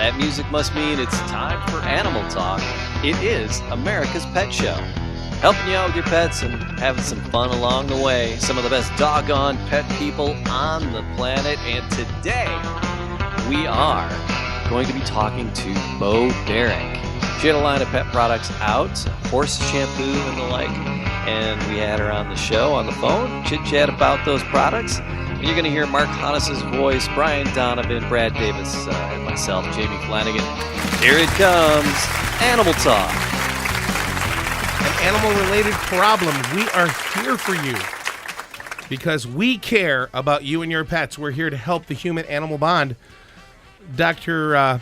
That music must mean it's time for Animal Talk. It is America's Pet Show. Helping you out with your pets and having some fun along the way. Some of the best doggone pet people on the planet. And today, we are going to be talking to Bo Derek. She had a line of pet products out, horse shampoo and the like. And we had her on the show, on the phone, chit-chat about those products. And you're going to hear Mark Honus's voice, Brian Donovan, Brad Davis, and myself, Jamie Flanagan. Here it comes, Animal Talk. An animal-related problem. We are here for you because we care about you and your pets. We're here to help the human-animal bond. Dr.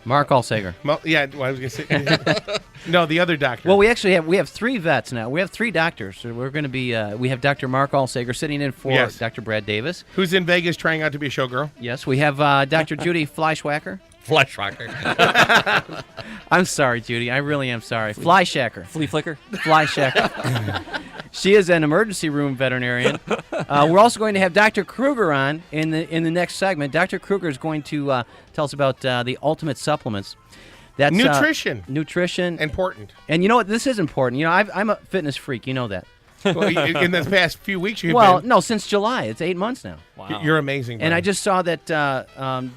Mark Alsager. Yeah, well, I was going to say. No, the other doctor. Well, we have three vets now. We have three doctors. So we're going to be. We have Dr. Mark Alsager sitting in for Dr. Brad Davis, who's in Vegas trying out to be a showgirl. Yes, we have Dr. Judy Fleischwacker. Fleischwacker. I'm sorry, Judy. I really am sorry. Fleischacker. Flea flicker. Fleischacker. She is an emergency room veterinarian. We're also going to have Dr. Kruger on in the next segment. Dr. Kruger is going to tell us about the ultimate supplements. That's nutrition. Nutrition. Important. And you know what? This is important. You know, I'm a fitness freak. You know that. Well, in the past few weeks, you've been. No, since July. It's 8 months now. Wow. You're amazing, Brian. And I just saw that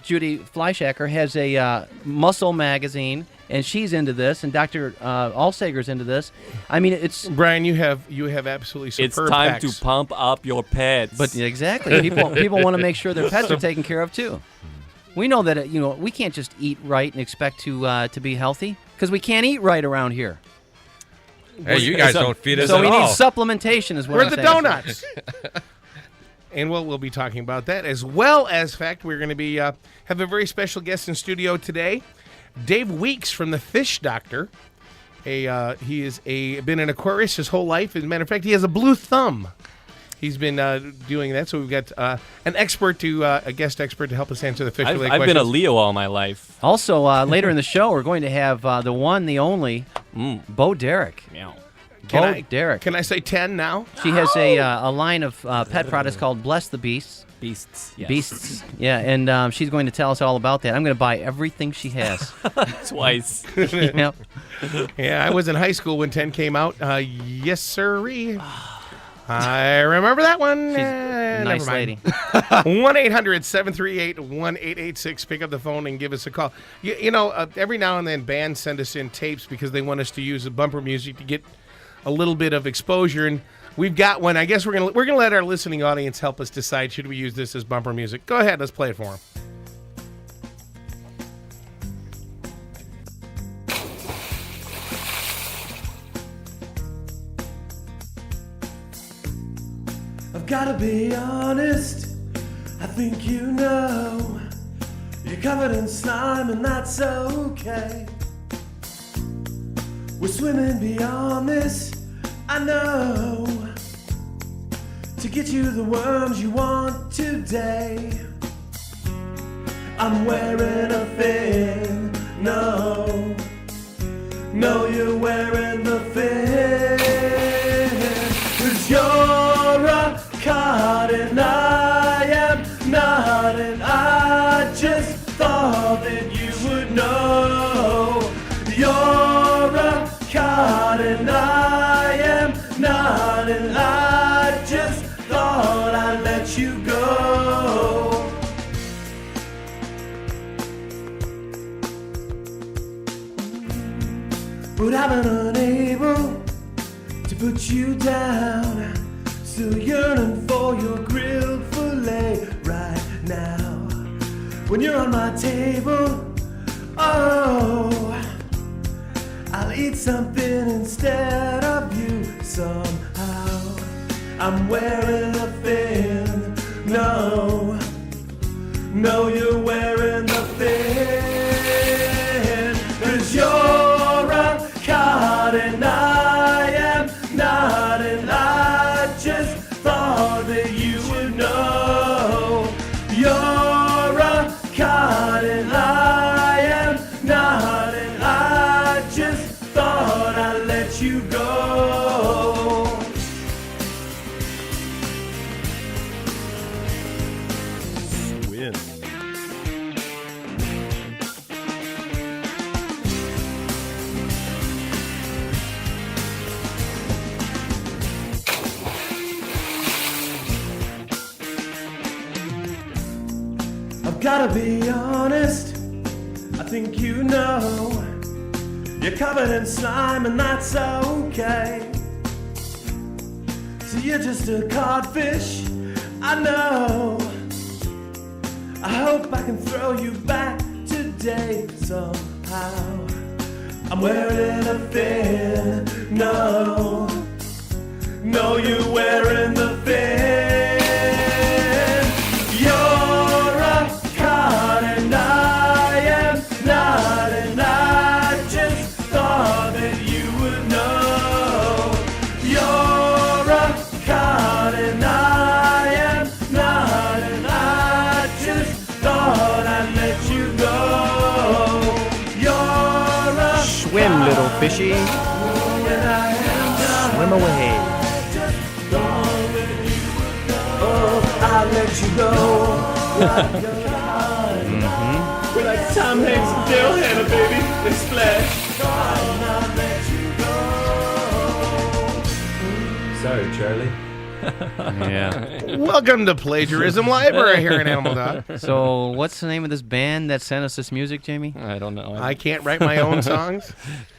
Judy Fleischacker has a muscle magazine, and she's into this, and Dr. Alsager's into this. I mean, it's... Brian, you have absolutely superb It's time packs. to pump up your pets. But exactly. People want to make sure their pets are taken care of, too. We know that, we can't just eat right and expect to be healthy, because we can't eat right around here. Hey, you guys don't feed us so at we all. need supplementation is what We're I'm the saying. donuts. And we'll be talking about that, as well as fact we're going to be have a very special guest in studio today, Dave Weeks from the Fish Doctor. He is been an Aquarius his whole life. As a matter of fact, he has a blue thumb. He's been doing that, so we've got a guest expert to help us answer the fish-related questions. I've been a Leo all my life. Also, later in the show, we're going to have the one, the only, Bo Derek. Meow. Derek. Can I say 10 now? She has a line of pet products called Bless the Beasts. Beasts. Yes. Beasts. Yeah, and she's going to tell us all about that. I'm going to buy everything she has. Twice. Yep. Yeah, I was in high school when 10 came out. Yes, sirree. I remember that one. She's a nice lady. 1-800-738-1886. Pick up the phone and give us a call. Every now and then bands send us in tapes because they want us to use the bumper music to get a little bit of exposure. And we've got one. I guess we're gonna let our listening audience help us decide, should we use this as bumper music. Go ahead. Let's play it for them. I've gotta be honest, I think you know you're covered in slime and that's okay. We're swimming beyond this, I know, to get you the worms you want today. I'm wearing a fin, no, you're wearing the fin, 'cause you're a card and I am not, and I just thought that you would know. You're a card and I am not, and I just thought I'd let you go. But I've been unable to put you down, still yearning for your grilled filet right now. When you're on my table, oh, I'll eat something instead of you somehow. I'm wearing a fin, no, you're wearing the fin, 'cause you're a card and I am not, and I just thought that you would know. You're a card and I am not, and I just thought I'd let you go. Gotta be honest, I think you know you're covered in slime and that's okay. So you're just a codfish, I know. I hope I can throw you back today somehow. I'm wearing a fin, no, you're wearing the fin. You're a cod and I am not, and I just thought that you would know. You're a cod and I am not, and I just thought I'd let you go. You're a Swim, little fishy. Swim away. I'll let you go. We're like Tom Hanks and Daryl Hannah, baby. They splash. Sorry, Charlie. Yeah. Welcome to Plagiarism Library here in Animal Dog. So, what's the name of this band that sent us this music, Jamie? I don't know. I can't write my own songs.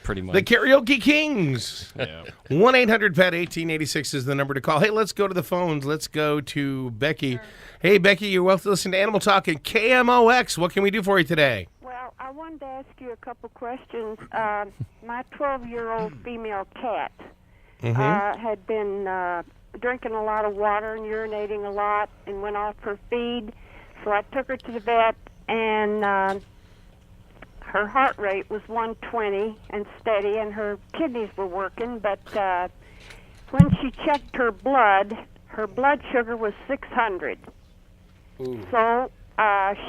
Pretty much. The Karaoke Kings. Yeah. 1-800-PET-1886 is the number to call. Hey, let's go to the phones. Let's go to Becky. Hey, Becky, you're welcome to listen to Animal Talk and KMOX. What can we do for you today? Well, I wanted to ask you a couple questions. My 12-year-old female cat had been drinking a lot of water and urinating a lot and went off her feed. So I took her to the vet, and her heart rate was 120 and steady, and her kidneys were working. But when she checked her blood sugar was 600. So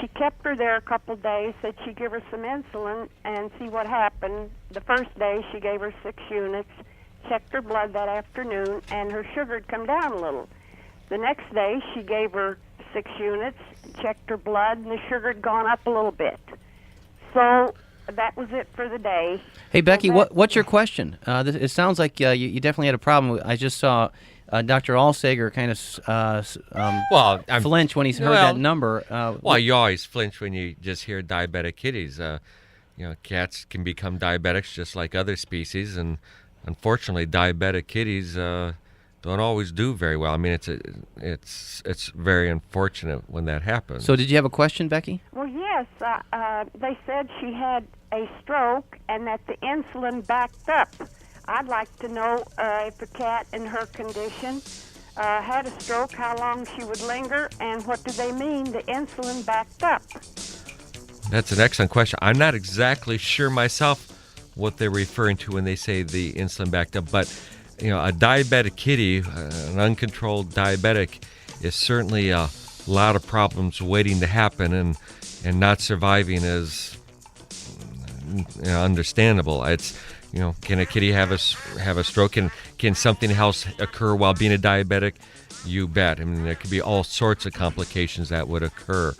she kept her there a couple days, said she'd give her some insulin and see what happened. The first day she gave her 6 units, checked her blood that afternoon, and her sugar had come down a little. The next day she gave her 6 units, checked her blood, and the sugar had gone up a little bit. So that was it for the day. Hey, Becky, what's your question? It sounds like you definitely had a problem. I just saw Dr. Alsager kind of flinch when he heard that number. Well, you always flinch when you just hear diabetic kitties. Cats can become diabetics just like other species, and unfortunately, diabetic kitties don't always do very well. I mean, it's very unfortunate when that happens. So, did you have a question, Becky? Well, yes. They said she had a stroke and that the insulin backed up. I'd like to know if a cat in her condition had a stroke, how long she would linger, and what do they mean the insulin backed up? That's an excellent question. I'm not exactly sure myself what they're referring to when they say the insulin backed up, but a diabetic kitty, an uncontrolled diabetic, is certainly a lot of problems waiting to happen, and not surviving is understandable. It's can a kitty have a stroke? Can something else occur while being a diabetic? You bet. I mean, there could be all sorts of complications that would occur.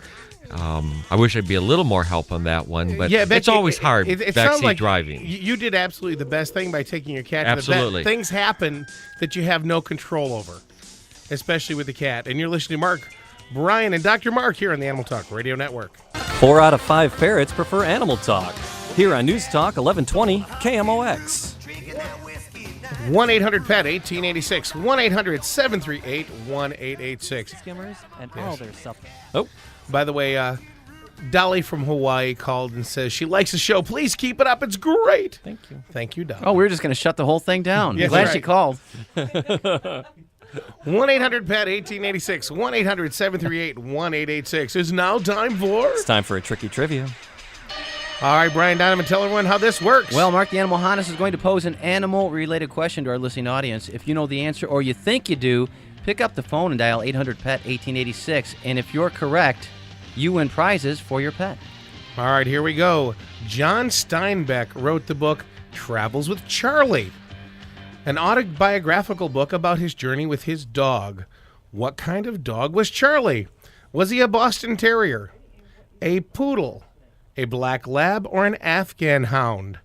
I wish I'd be a little more help on that one, but Becky, it's always hard it sounds backseat like driving. You did absolutely the best thing by taking your cat to Absolutely. the vet. Things happen that you have no control over, especially with the cat. And you're listening to Mark, Brian, and Dr. Mark here on the Animal Talk Radio Network. 4 out of 5 ferrets prefer Animal Talk. Here on News Talk 1120 KMOX. 1-800-PET-1886. 1-800-738-1886. Skimmers and all their supplements. Oh, By the way, Dolly from Hawaii called and says she likes the show. Please keep it up. It's great. thank you. Thank you, Dolly. Oh, we were just going to shut the whole thing down. Yes, Glad right. she called. 1-800-PET-1886. 1-800-738-1886. It's now time for... It's time for a tricky trivia. All right, Brian Donovan, tell everyone how this works. Well, Mark the Animal Honest is going to pose an animal-related question to our listening audience. If you know the answer or you think you do, pick up the phone and dial 800-PET-1886. And if you're correct, you win prizes for your pet. All right, here we go. John Steinbeck wrote the book Travels with Charlie, an autobiographical book about his journey with his dog. What kind of dog was Charlie? Was he a Boston Terrier, a poodle, a black lab, or an Afghan hound?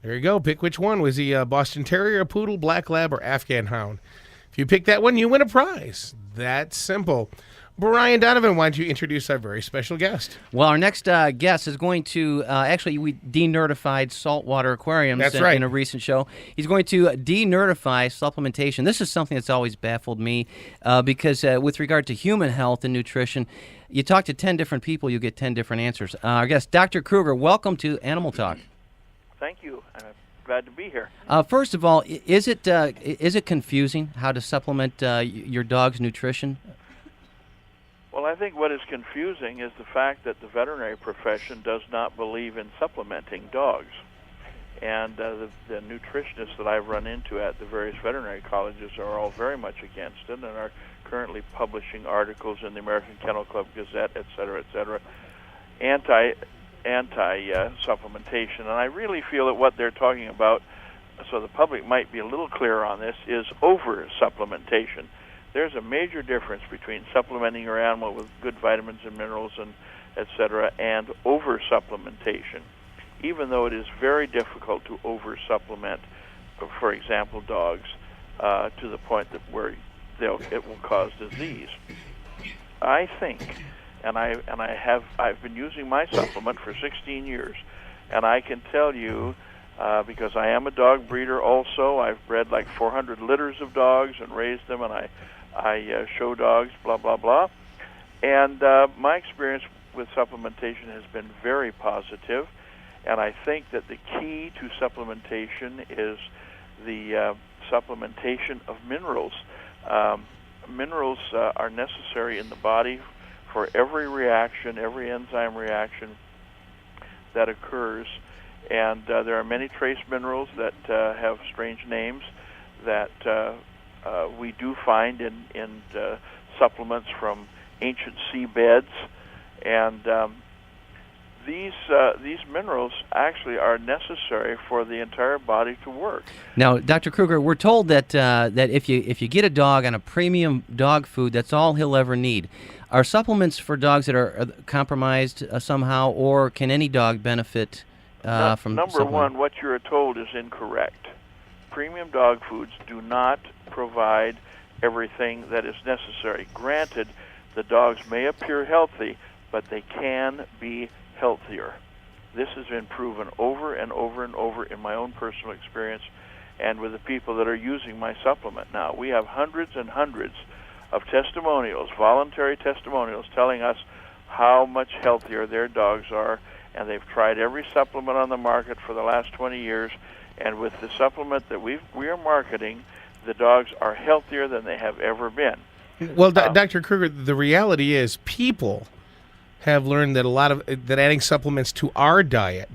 There you go. Pick which one. Was he a Boston Terrier, a poodle, black lab, or Afghan hound? If you pick that one, you win a prize. That's simple. Brian Donovan, why don't you introduce our very special guest? Well, our next guest is going to actually we denertified saltwater aquariums That's right. in a recent show. He's going to denerdify supplementation. This is something that's always baffled me because with regard to human health and nutrition, you talk to 10 different people, you get 10 different answers. Our guest, Dr. Kruger, welcome to Animal Talk. Thank you. I'm glad to be here. First of all, is it confusing how to supplement your dog's nutrition? Well, I think what is confusing is the fact that the veterinary profession does not believe in supplementing dogs. And the nutritionists that I've run into at the various veterinary colleges are all very much against it and are currently publishing articles in the American Kennel Club Gazette, et cetera, anti-supplementation. And I really feel that what they're talking about, so the public might be a little clearer on this, is over-supplementation. There's a major difference between supplementing your animal with good vitamins and minerals and et cetera and over-supplementation. Even though it is very difficult to over-supplement, for example, dogs, to the point that where it will cause disease. I think, and I've been using my supplement for 16 years, and I can tell you, because I am a dog breeder also, I've bred like 400 litters of dogs and raised them, and I show dogs, blah, blah, blah. And my experience with supplementation has been very positive, and I think that the key to supplementation is the supplementation of minerals. Minerals are necessary in the body for every reaction, every enzyme reaction that occurs. And there are many trace minerals that have strange names that we do find in supplements from ancient seabeds, and these minerals actually are necessary for the entire body to work. Now, Dr. Kruger, we're told that that if you get a dog on a premium dog food, that's all he'll ever need. Are supplements for dogs that are compromised somehow, or can any dog benefit from Number one, what you're told is incorrect. Premium dog foods do not provide everything that is necessary. Granted, the dogs may appear healthy, but they can be healthier. This has been proven over and over and over in my own personal experience and with the people that are using my supplement now. We have hundreds and hundreds of testimonials, voluntary testimonials, telling us how much healthier their dogs are, and they've tried every supplement on the market for the last 20 years, and with the supplement that we are marketing, the dogs are healthier than they have ever been. Well, Dr. Kruger, the reality is people have learned that that adding supplements to our diet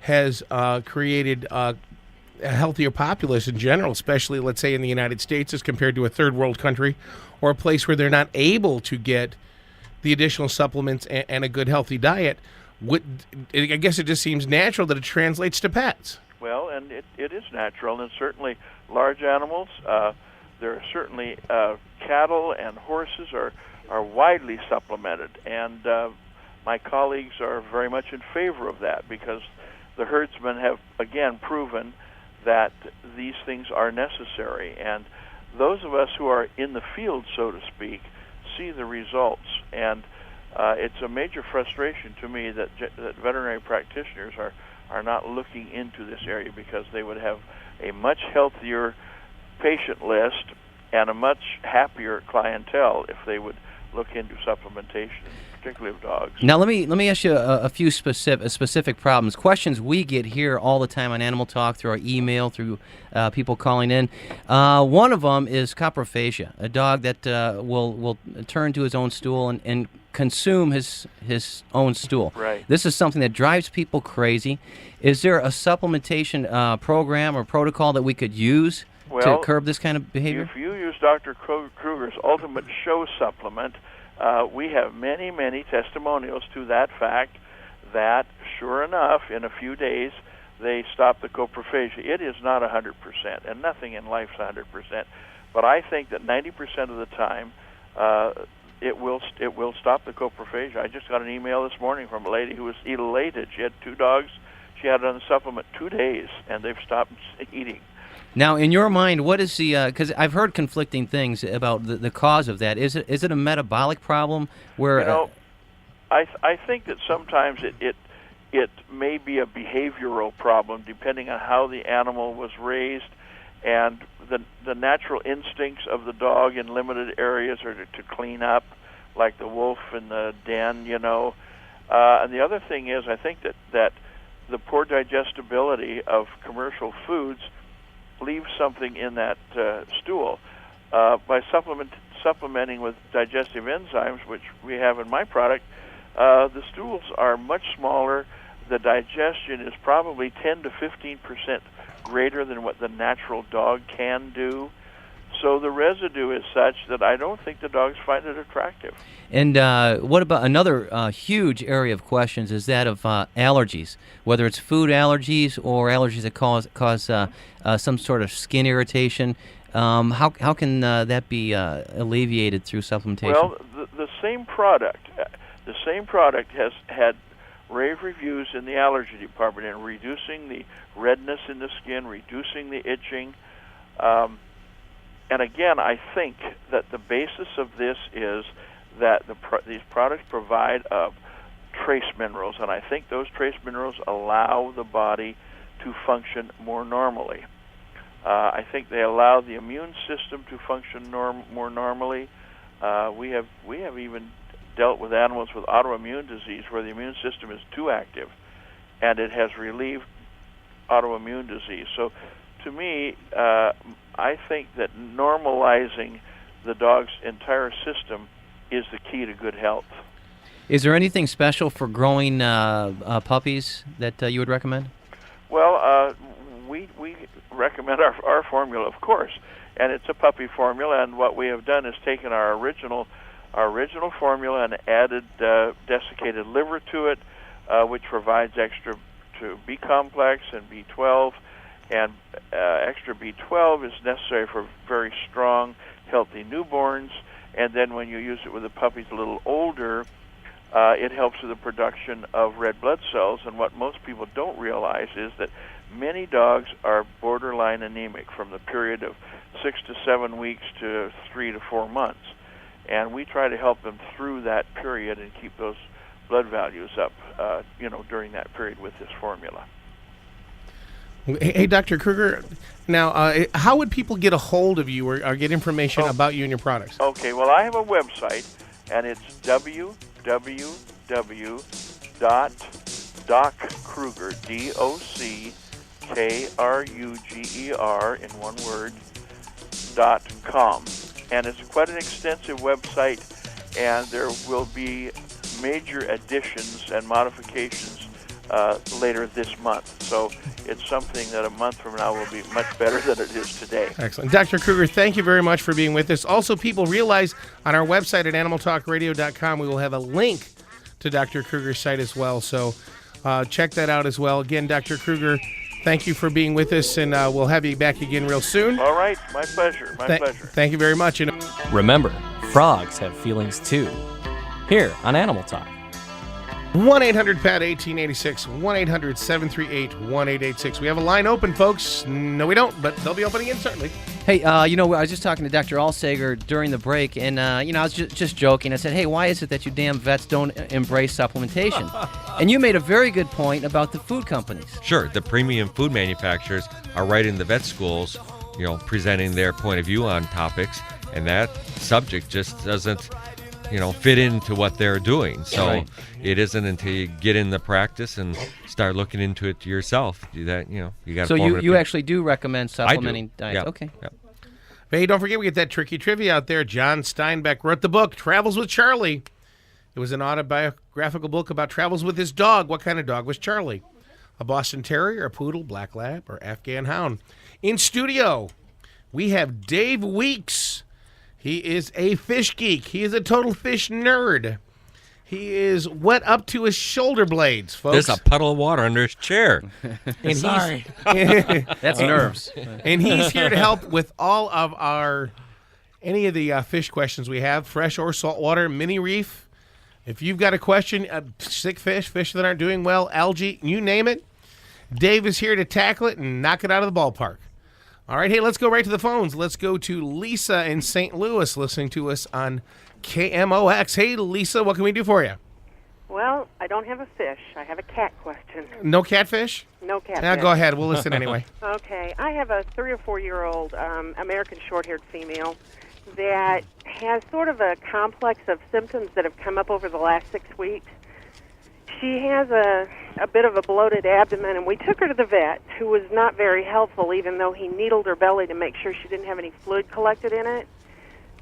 has created a healthier populace in general, especially, let's say, in the United States as compared to a third world country or a place where they're not able to get the additional supplements and a good, healthy diet. I guess it just seems natural that it translates to pets. Well, and it is natural, and certainly large animals, there are certainly cattle and horses are widely supplemented, and my colleagues are very much in favor of that because the herdsmen have, again, proven that these things are necessary, and those of us who are in the field, so to speak, see the results, and it's a major frustration to me that veterinary practitioners are not looking into this area because they would have a much healthier patient list and a much happier clientele if they would look into supplementation, particularly of dogs. Now, let me ask you a few specific problems, questions we get here all the time on Animal Talk through our email, through people calling in. One of them is coprophagia, a dog that will turn to his own stool and consume his own stool. Right. This is something that drives people crazy. Is there a supplementation program or protocol that we could use to curb this kind of behavior? If you use Dr. Kruger's Ultimate Show supplement, we have many, many testimonials to that fact that, sure enough, in a few days, they stop the coprophagia. It is not 100%, and nothing in life is 100%. But I think that 90% of the time, it will stop the coprophagia. I just got an email this morning from a lady who was elated. She had 2 dogs. She had it on the supplement 2 days, and they've stopped eating. Now, in your mind, what is the? Because I've heard conflicting things about the cause of that. Is it a metabolic problem where? You know, I think that sometimes it may be a behavioral problem depending on how the animal was raised, and the natural instincts of the dog in limited areas are to clean up, like the wolf in the den. You know, and the other thing is, I think that the poor digestibility of commercial foods leaves something in that stool. By supplementing with digestive enzymes, which we have in my product, the stools are much smaller. The digestion is probably 10 to 15% greater than what the natural dog can do. So the residue is such that I don't think the dogs find it attractive. And what about another huge area of questions is that of allergies, whether it's food allergies or allergies that cause some sort of skin irritation. How can that be alleviated through supplementation? Well, the same product has had rave reviews in the allergy department in reducing the redness in the skin, reducing the itching. And again, I think that the basis of this is that these products provide trace minerals, and I think those trace minerals allow the body to function more normally. I think they allow the immune system to function more normally. We have even dealt with animals with autoimmune disease where the immune system is too active, and it has relieved autoimmune disease. So, to me, I think that normalizing the dog's entire system is the key to good health. Is there anything special for growing puppies that you would recommend? Well, we recommend our formula, of course, and it's a puppy formula. And what we have done is taken our original formula and added desiccated liver to it, which provides extra to B complex and B12. And extra B12 is necessary for very strong, healthy newborns. And then when you use it with the puppies a little older, it helps with the production of red blood cells. And what most people don't realize is that many dogs are borderline anemic from the period of 6 to 7 weeks to 3 to 4 months. And we try to help them through that period and keep those blood values up, during that period with this formula. Hey, Dr. Kruger, now, how would people get a hold of you or get information about you and your products? Okay, well, I have a website, and it's www.docKruger, DOCKRUGER, in one word, .com. And it's quite an extensive website, and there will be major additions and modifications later this month. So it's something that a month from now will be much better than it is today. Excellent. Dr. Kruger, thank you very much for being with us. Also, people realize on our website at animaltalkradio.com we will have a link to Dr. Kruger's site as well. So check that out as well. Again, Dr. Kruger, thank you for being with us, and we'll have you back again real soon. All right. My pleasure. My pleasure. Thank you very much. Remember, frogs have feelings too. Here on Animal Talk. 1-800-PAT-1886, 1-800-738-1886. We have a line open, folks. No, we don't, but they'll be opening in certainly. Hey, I was just talking to Dr. Alsager during the break, and, I was just joking. I said, hey, why is it that you damn vets don't embrace supplementation? And you made a very good point about the food companies. Sure, the premium food manufacturers are right in the vet schools, presenting their point of view on topics, and that subject just doesn't fit into what they're doing. So right. It isn't until you get in the practice and start looking into it yourself that you got. So you actually do recommend supplementing diets? Yep. Okay. Yep. Hey, don't forget we get that tricky trivia out there. John Steinbeck wrote the book Travels with Charlie. It was an autobiographical book about travels with his dog. What kind of dog was Charlie? A Boston Terrier, a Poodle, Black Lab, or Afghan Hound? In studio, we have Dave Weeks. He is a fish geek. He is a total fish nerd. He is wet up to his shoulder blades, folks. There's a puddle of water under his chair. And Sorry. That's nerves. And he's here to help with all of any of the fish questions we have, fresh or saltwater, mini reef. If you've got a question, sick fish that aren't doing well, algae, you name it, Dave is here to tackle it and knock it out of the ballpark. All right, hey, let's go right to the phones. Let's go to Lisa in St. Louis listening to us on KMOX. Hey, Lisa, what can we do for you? Well, I don't have a fish. I have a cat question. No catfish? No catfish. Yeah, go ahead. We'll listen anyway. Okay. I have a 3 or 4 year old American short-haired female that has sort of a complex of symptoms that have come up over the last 6 weeks. She has a bit of a bloated abdomen, and we took her to the vet, who was not very helpful, even though he needled her belly to make sure she didn't have any fluid collected in it.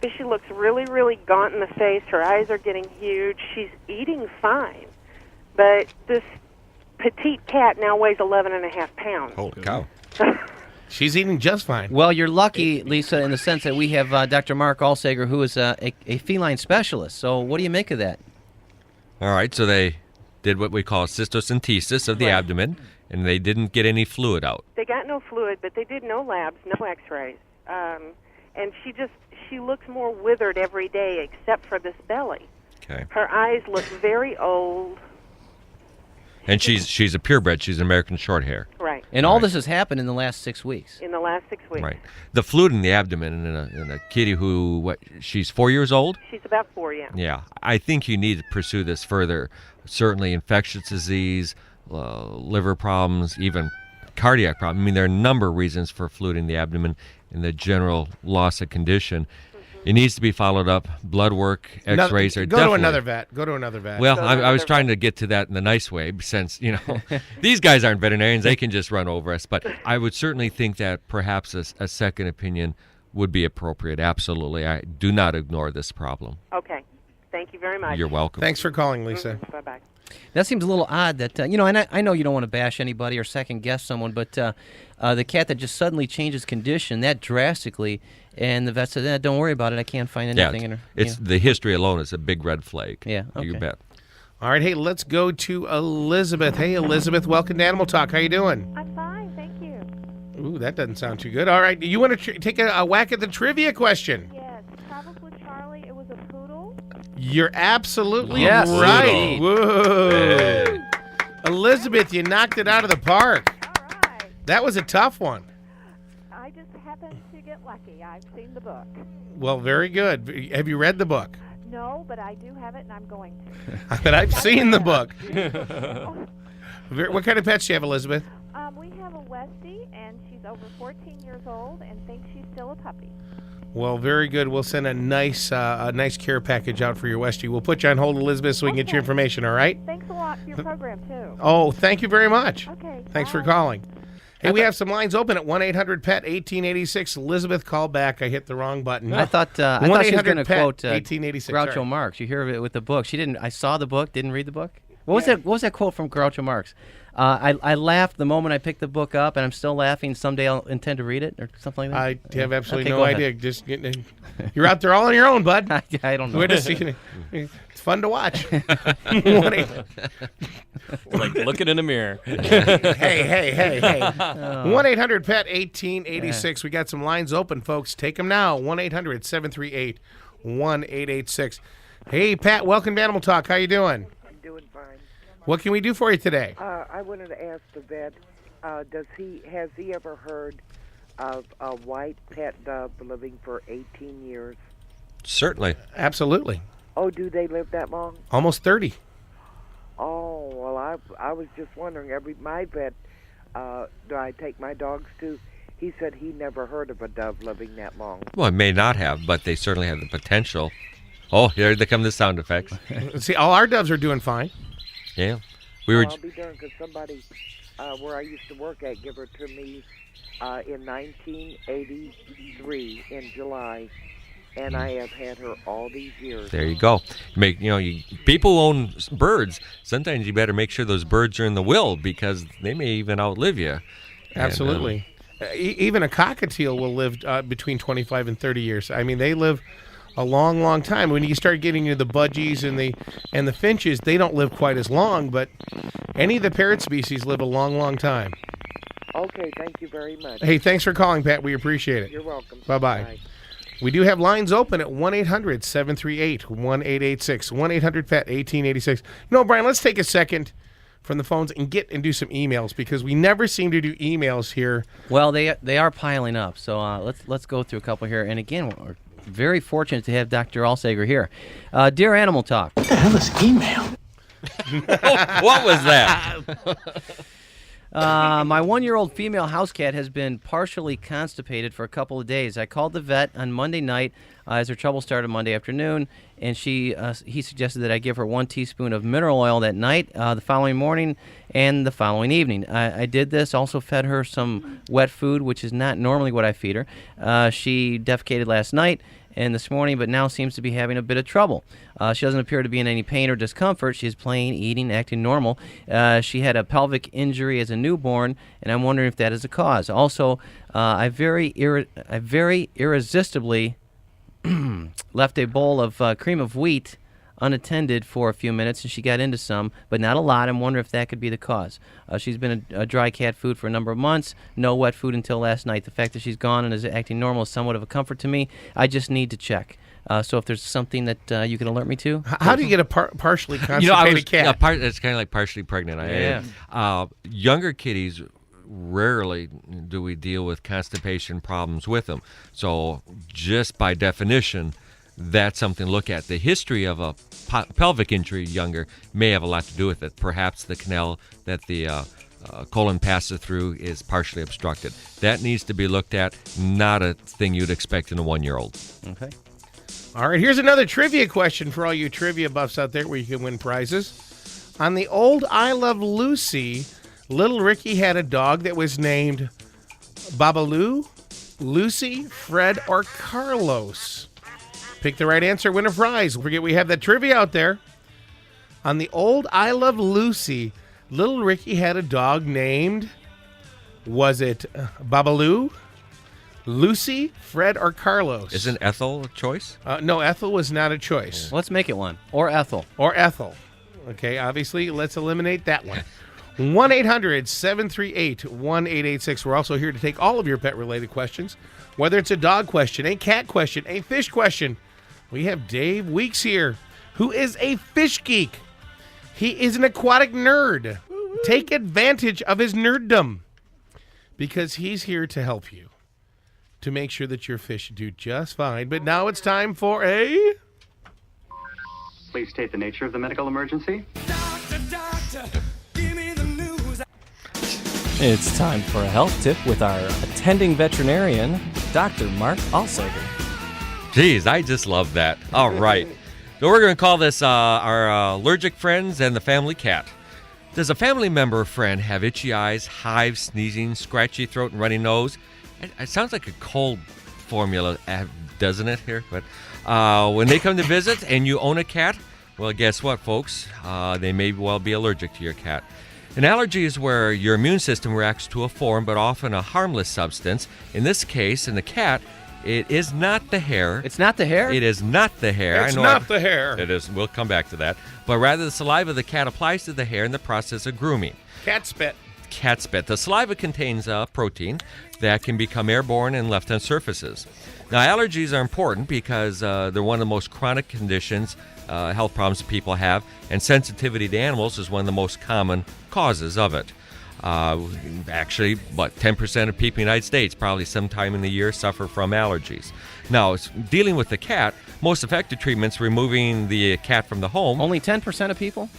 But she looks really, really gaunt in the face. Her eyes are getting huge. She's eating fine. But this petite cat now weighs 11.5 pounds. Holy cow. She's eating just fine. Well, you're lucky, Lisa, in the sense that we have Dr. Mark Alsager, who is a feline specialist. So what do you make of that? All right, so they did what we call cystocentesis of the abdomen, and they didn't get any fluid out. They got no fluid, but they did no labs, no x-rays. And she looks more withered every day except for this belly. Okay. Her eyes look very old. And she's a purebred. She's an American Shorthair. Right. And all this has happened in the last 6 weeks. In the last 6 weeks. Right. The fluid in the abdomen in a kitty who, she's 4 years old? She's about 4, yeah. Yeah. I think you need to pursue this further. Certainly infectious disease, liver problems, even cardiac problems. I mean, there are a number of reasons for fluid in the abdomen and the general loss of condition. It needs to be followed up. Blood work, x-rays are Go definitely... to another vet. Go to another vet. Well, I was trying to get to that in the nice way, since, these guys aren't veterinarians. They can just run over us. But I would certainly think that perhaps a second opinion would be appropriate. Absolutely. I do not ignore this problem. Okay. Thank you very much. You're welcome. Thanks for calling, Lisa. Bye-bye. That seems a little odd that, and I know you don't want to bash anybody or second-guess someone, but the cat that just suddenly changes condition that drastically, and the vet said, don't worry about it, I can't find anything in her. It's the history alone is a big red flag. Yeah, okay. You bet. All right, hey, let's go to Elizabeth. Hey, Elizabeth, welcome to Animal Talk. How you doing? I'm fine, thank you. Ooh, that doesn't sound too good. All right, you want to take a whack at the trivia question? Yes, Travels with Charlie, it was a poodle. You're absolutely Yes, right. poodle. Whoa. Hey. Elizabeth, you knocked it out of the park. All right. That was a tough one. I just happened to get lucky. I've seen the book. Well, very good. Have you read the book? No, but I do have it, and I'm going to. But I've seen the book. What kind of pets do you have, Elizabeth? We have a Westie, and she's over 14 years old and thinks she's still a puppy. Well, very good. We'll send a nice care package out for your Westie. We'll put you on hold, Elizabeth, so we can get your information, all right? Thanks a lot for your program, too. Oh, thank you very much. Okay. Thanks for bye. calling. Hey, we have some lines open at 1-800-PET-1886. Elizabeth, call back. I hit the wrong button. I thought she was going to quote 1886. Groucho Sorry. Marx. You hear it with the book. She didn't. I saw the book, didn't read the book. What was that quote from Groucho Marx? I laughed the moment I picked the book up, and I'm still laughing. Someday I'll intend to read it, or something like that. I have absolutely Okay, no go idea. ahead. Just you're out there all on your own, bud. I don't know. We're just, it's fun to watch. Like looking in a mirror. Hey. 1-800-PET-1886. We got some lines open, folks. Take them now. 1-800-738-1886. Hey, Pat, welcome to Animal Talk. How you doing? I'm doing fine. What can we do for you today? I wanted to ask the vet, has he ever heard of a white pet dove living for 18 years? Certainly. Absolutely. Oh, do they live that long? Almost 30. Oh, well, I was just wondering. My vet, do I take my dogs to? He said he never heard of a dove living that long. Well, it may not have, but they certainly have the potential. Oh, here they come the sound effects. See, all our doves are doing fine. Yeah. I'll be darned, because somebody where I used to work at gave her to me in 1983 in July, and I have had her all these years. There you go. People who own birds, sometimes you better make sure those birds are in the will, because they may even outlive you. Absolutely. Even a cockatiel will live between 25 and 30 years. I mean, they live a long, long time. When you start getting into the budgies and the finches, they don't live quite as long, but any of the parrot species live a long, long time. Okay, thank you very much. Hey, thanks for calling, Pat. We appreciate it. You're welcome. Bye-bye. Bye. We do have lines open at 1-800-738-1886. 1-800-PET-1886. No, Brian, let's take a second from the phones and do some emails, because we never seem to do emails here. Well, they are piling up. So let's go through a couple here. And again, we're very fortunate to have Dr. Alsager here. Dear Animal Talk. What the hell is email? What was that? My 1-year-old female house cat has been partially constipated for a couple of days. I called the vet on Monday night as her trouble started Monday afternoon, and he suggested that I give her 1 teaspoon of mineral oil that night, the following morning, and the following evening. I did this, also fed her some wet food, which is not normally what I feed her. She defecated last night and this morning, but now seems to be having a bit of trouble. She doesn't appear to be in any pain or discomfort. She's playing, eating, acting normal. She had a pelvic injury as a newborn, and I'm wondering if that is the cause. Also, I very irresistibly left a bowl of cream of wheat unattended for a few minutes, and she got into some, but not a lot. I'm wondering if that could be the cause. She's been a dry cat food for a number of months, no wet food until last night. The fact that she's gone and is acting normal is somewhat of a comfort to me. I just need to check. So if there's something that you can alert me to. How do you get a partially constipated cat? It's kind of like partially pregnant. Younger kitties, rarely do we deal with constipation problems with them. So just by definition, that's something to look at. The history of a pelvic injury younger may have a lot to do with it. Perhaps the canal that the colon passes through is partially obstructed. That needs to be looked at, not a thing you'd expect in a 1-year-old. Okay. All right, here's another trivia question for all you trivia buffs out there where you can win prizes. On the old I Love Lucy, little Ricky had a dog that was named Babaloo, Lucy, Fred, or Carlos. Pick the right answer, win a prize. Don't forget we have that trivia out there. On the old I Love Lucy, little Ricky had a dog named, was it Babaloo, Lucy, Fred, or Carlos? Isn't Ethel a choice? No, Ethel was not a choice. Let's make it one. Or Ethel. Okay, obviously, let's eliminate that one. 1-800-738-1886. We're also here to take all of your pet-related questions, whether it's a dog question, a cat question, a fish question. We have Dave Weeks here, who is a fish geek. He is an aquatic nerd. Take advantage of his nerddom, because he's here to help you, to make sure that your fish do just fine. But now it's time for a... Please state the nature of the medical emergency. Doctor, give me the news. It's time for a health tip with our attending veterinarian, Dr. Mark Alsager. Geez, I just love that. All right. So we're going to call this our allergic friends and the family cat. Does a family member or friend have itchy eyes, hives, sneezing, scratchy throat, and runny nose? It sounds like a cold formula, doesn't it, here? But when they come to visit and you own a cat, well, guess what, folks? They may well be allergic to your cat. An allergy is where your immune system reacts to a foreign but often a harmless substance. In this case, in the cat, it is not the hair. It's not the hair? It is not the hair. It's not the hair. It is. We'll come back to that. But rather, the saliva of the cat applies to the hair in the process of grooming. Cat spit. Cat spit. The saliva contains a protein that can become airborne and left on surfaces. Now, allergies are important because they're one of the most chronic conditions, health problems people have, and sensitivity to animals is one of the most common causes of it. Actually, 10% of people in the United States probably sometime in the year suffer from allergies. Now, dealing with the cat, most effective treatments removing the cat from the home. Only 10% of people?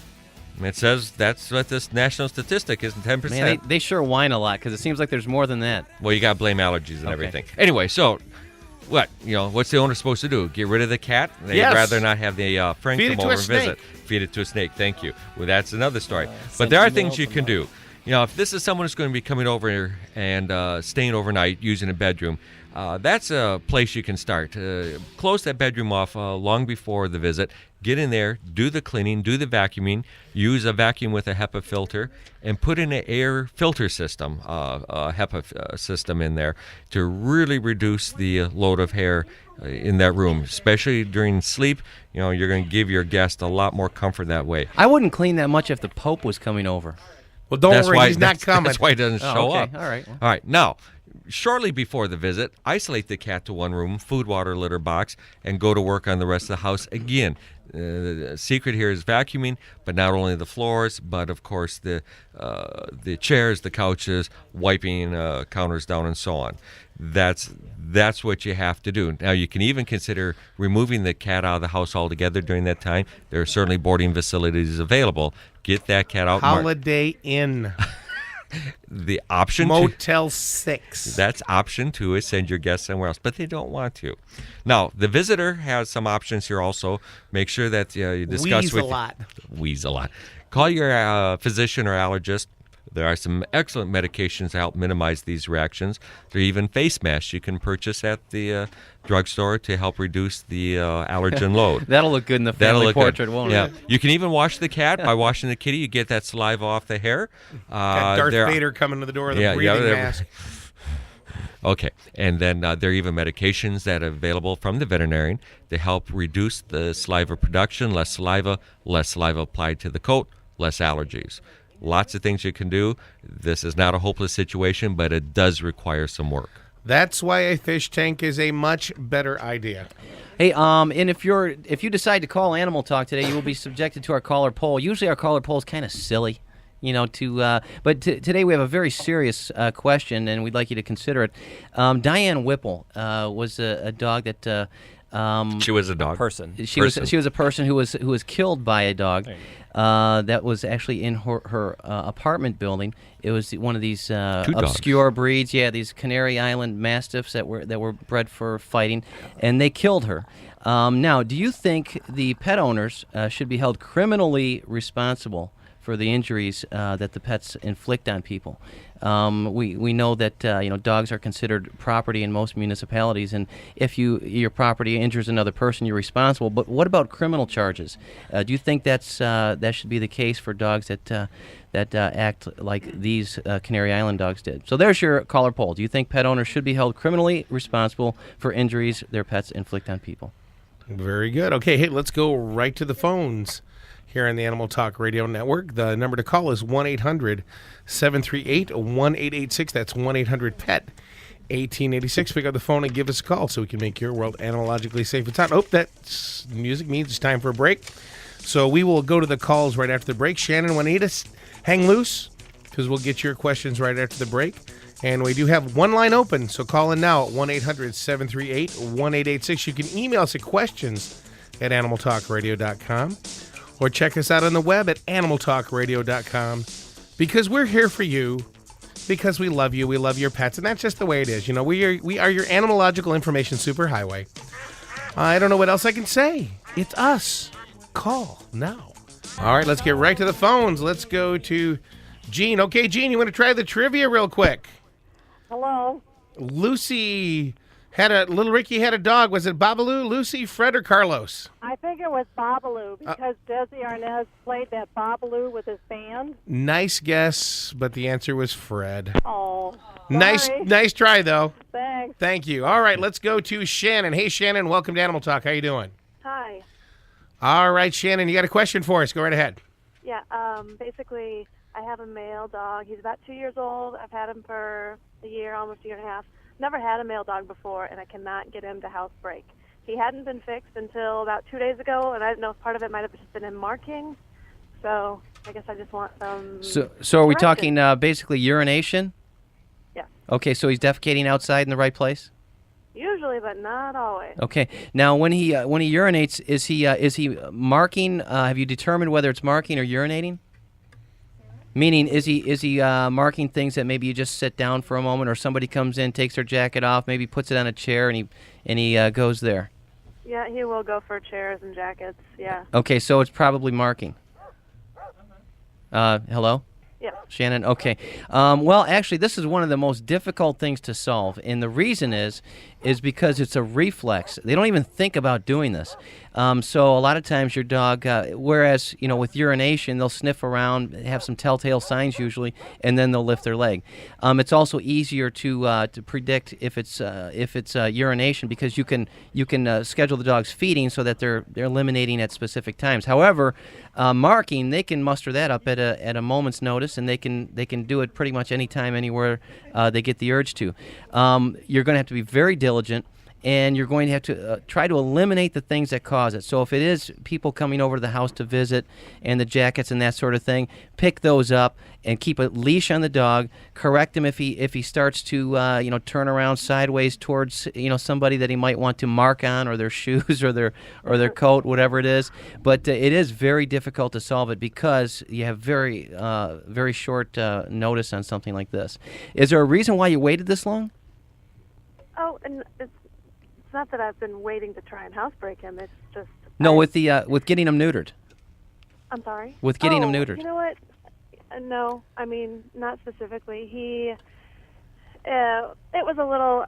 It says that's what this national statistic is, 10%. Man, they sure whine a lot because it seems like there's more than that. Well, you got to blame allergies and everything. Anyway, so what? What's the owner supposed to do? Get rid of the cat? They'd rather not have the friend come over and visit. Feed it to a snake. Thank you. Well, that's another story. But there are things you can do. If this is someone who's going to be coming over and staying overnight using a bedroom, that's a place you can start. Close that bedroom off long before the visit. Get in there, do the cleaning, do the vacuuming, use a vacuum with a HEPA filter, and put in an air filter system, a HEPA system in there to really reduce the load of hair in that room, especially during sleep. You're going to give your guest a lot more comfort that way. I wouldn't clean that much if the Pope was coming over. Well, don't worry, he's not coming. That's why he doesn't show up. All right. All right. Now, shortly before the visit, isolate the cat to one room, food, water, litter box, and go to work on the rest of the house. Again, The secret here is vacuuming, but not only the floors, but of course the chairs, the couches, wiping counters down, and so on. That's what you have to do. Now, you can even consider removing the cat out of the house altogether during that time. There are certainly boarding facilities available. Get that cat out. Holiday Inn. The option Motel 6. That's option 2 is send your guests somewhere else, but they don't want to. Now, the visitor has some options here also. Make sure that you discuss Wheeze a lot. Call your physician or allergist. There are some excellent medications to help minimize these reactions. There are even face masks you can purchase at the drugstore to help reduce the allergen load. That'll look good in the family portrait, won't it? You can even wash the cat by washing the kitty. You get that saliva off the hair. Got Darth Vader coming to the door with a breathing mask. Okay, and then there are even medications that are available from the veterinarian to help reduce the saliva production. Less saliva applied to the coat, less allergies. Lots of things you can do. This is not a hopeless situation, but it does require some work. That's why a fish tank is a much better idea. Hey, and if you decide to call Animal Talk today, you will be subjected to our caller poll. Usually our caller poll is kind of silly, but today we have a very serious question, and we'd like you to consider it. Diane Whipple was a dog that. She was a dog. She was a person who was killed by a dog. That was actually in her apartment building. It was one of these obscure breeds. Yeah, these Canary Island Mastiffs that were bred for fighting, and they killed her. Now, do you think the pet owners should be held criminally responsible for the injuries that the pets inflict on people? We know that dogs are considered property in most municipalities, and if your property injures another person, you're responsible. But what about criminal charges? Do you think that should be the case for dogs that act like these Canary Island dogs did? So there's your caller poll. Do you think pet owners should be held criminally responsible for injuries their pets inflict on people? Very good. Okay, hey, let's go right to the phones here on the Animal Talk Radio Network. The number to call is 1-800-738-1886. That's 1-800-PET-1886. Pick up the phone and give us a call so we can make your world animalogically safe and sound. Oh, that music means it's time for a break. So we will go to the calls right after the break. Shannon, Juanita, hang loose because we'll get your questions right after the break. And we do have one line open, so call in now at 1-800-738-1886. You can email us at questions@animaltalkradio.com. Or check us out on the web at animaltalkradio.com, because we're here for you, because we love you, we love your pets, and that's just the way it is. We are your animalogical information superhighway. I don't know what else I can say. It's us. Call now. All right, let's get right to the phones. Let's go to Gene. Okay, Gene, you want to try the trivia real quick? Hello. Lucy Little Ricky had a dog. Was it Babalu, Lucy, Fred, or Carlos? I think it was Babalu because Desi Arnaz played that Babalu with his band. Nice guess, but the answer was Fred. Oh, sorry. Nice try, though. Thanks. Thank you. All right, let's go to Shannon. Hey, Shannon, welcome to Animal Talk. How you doing? Hi. All right, Shannon, you got a question for us. Go right ahead. Yeah, basically, I have a male dog. He's about 2 years old. I've had him for a year, almost a year and a half. Never had a male dog before, and I cannot get him to housebreak. He hadn't been fixed until about 2 days ago, and I didn't know if part of it might have just been him marking. So I guess I just want some. So are we talking basically urination? Yeah. Okay, so he's defecating outside in the right place? Usually, but not always. Okay. Now, when he urinates, is he marking? Have you determined whether it's marking or urinating? Meaning, is he marking things that maybe you just sit down for a moment, or somebody comes in, takes their jacket off, maybe puts it on a chair, and he goes there? Yeah, he will go for chairs and jackets. Yeah. Okay, so it's probably marking. Hello? Yeah. Shannon, okay. Well, actually, this is one of the most difficult things to solve, and the reason is because it's a reflex. They don't even think about doing this. So a lot of times your dog, whereas, with urination, they'll sniff around, have some telltale signs usually, and then they'll lift their leg. It's also easier to predict if it's urination, because you can schedule the dog's feeding so that they're eliminating at specific times. However, marking, they can muster that up at a moment's notice, and they can do it pretty much anytime, anywhere they get the urge to. You're going to have to be very diligent, and you're going to have to try to eliminate the things that cause it. So if it is people coming over to the house to visit and the jackets and that sort of thing, pick those up and keep a leash on the dog. Correct him if he starts to turn around sideways towards somebody that he might want to mark on, or their shoes or their coat, whatever it is. But it is very difficult to solve it because you have very very short notice on something like this. Is there a reason why you waited this long? Oh, and it's not that I've been waiting to try and housebreak him. It's just No, with getting him neutered. I'm sorry. With getting him neutered. You know what? No, I mean not specifically. It was a little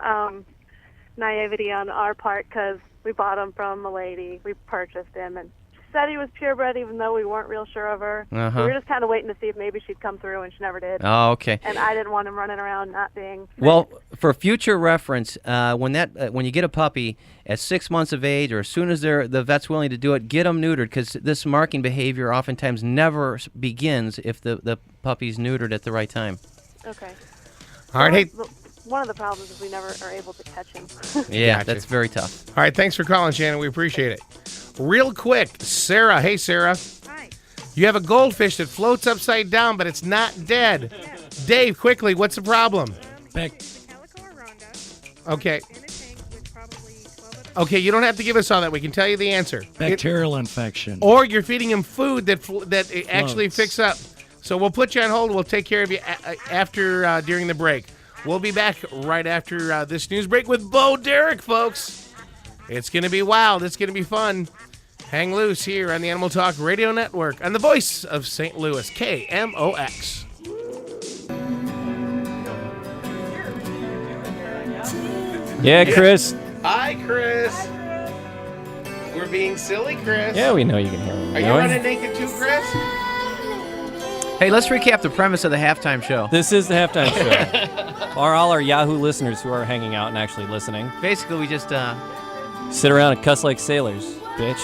naivety on our part because we bought him from a lady. We purchased him, and she said he was purebred, even though we weren't real sure of her. Uh-huh. We were just kind of waiting to see if maybe she'd come through, and she never did. Oh, okay. And I didn't want him running around not being. Well, for future reference, when you get a puppy at 6 months of age, or as soon as the vet's willing to do it, get them neutered, because this marking behavior oftentimes never begins if the puppy's neutered at the right time. Okay. All right, hey. One of the problems is we never are able to catch him. Yeah, Gotcha. that's very tough. All right, thanks for calling, Shannon. We appreciate it. Real quick, Sarah. Hey, Sarah. Hi. You have a goldfish that floats upside down, but it's not dead. Yeah. Dave, quickly, what's the problem? Calico Aronda Okay. in a tank with probably 12 Okay, you don't have to give us all that. We can tell you the answer. Bacterial infection. Or you're feeding him food that it actually fix up. So we'll put you on hold. We'll take care of you after during the break. We'll be back right after this news break with Bo Derek, folks. It's going to be wild. It's going to be fun. Hang loose here on the Animal Talk Radio Network on the voice of St. Louis, KMOX. Yeah, Chris. Hi, Chris. We're being silly, Chris. Yeah, we know you can hear me. Are you running naked too, Chris? Hey, let's recap the premise of the halftime show. This is the halftime show. Or all our Yahoo listeners who are hanging out and actually listening. Basically, we just sit around and cuss like sailors, bitch.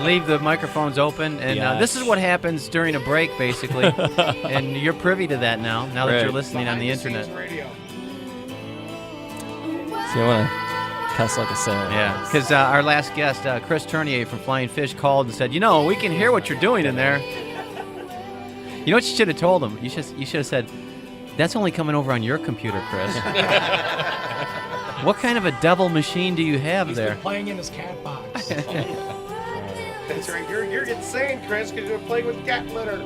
leave the microphones open, and this is what happens during a break, basically. And you're privy to that now that you're listening on the internet. So you want to cuss like a sailor. Yeah, because our last guest, Chris Tournier from Flying Fish, called and said, we can hear what you're doing in there. You know what you should have told him? You should have said, that's only coming over on your computer, Chris. What kind of a devil machine do you have there? He's been playing in his cat box. That's right. You're insane, Chris, because you're playing with cat litter.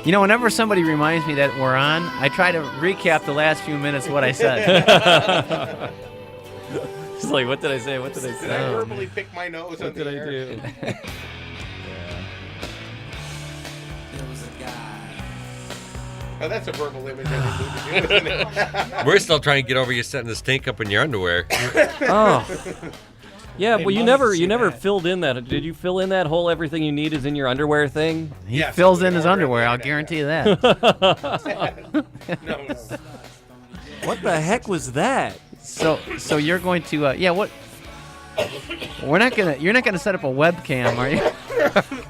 Whenever somebody reminds me that we're on, I try to recap the last few minutes of what I said. It's like, what did I say? What did I say? Did I verbally pick my nose on the air? What did I do? Oh, that's a verbal image I didn't need to do, isn't it? We're still trying to get over you setting the stink up in your underwear. Oh. Yeah, well, you never filled in that. Did you fill in that whole everything you need is in your underwear thing? He fills in his underwear, I'll guarantee you that. No. What the heck was that? So you're going to what? You're not gonna set up a webcam, are you?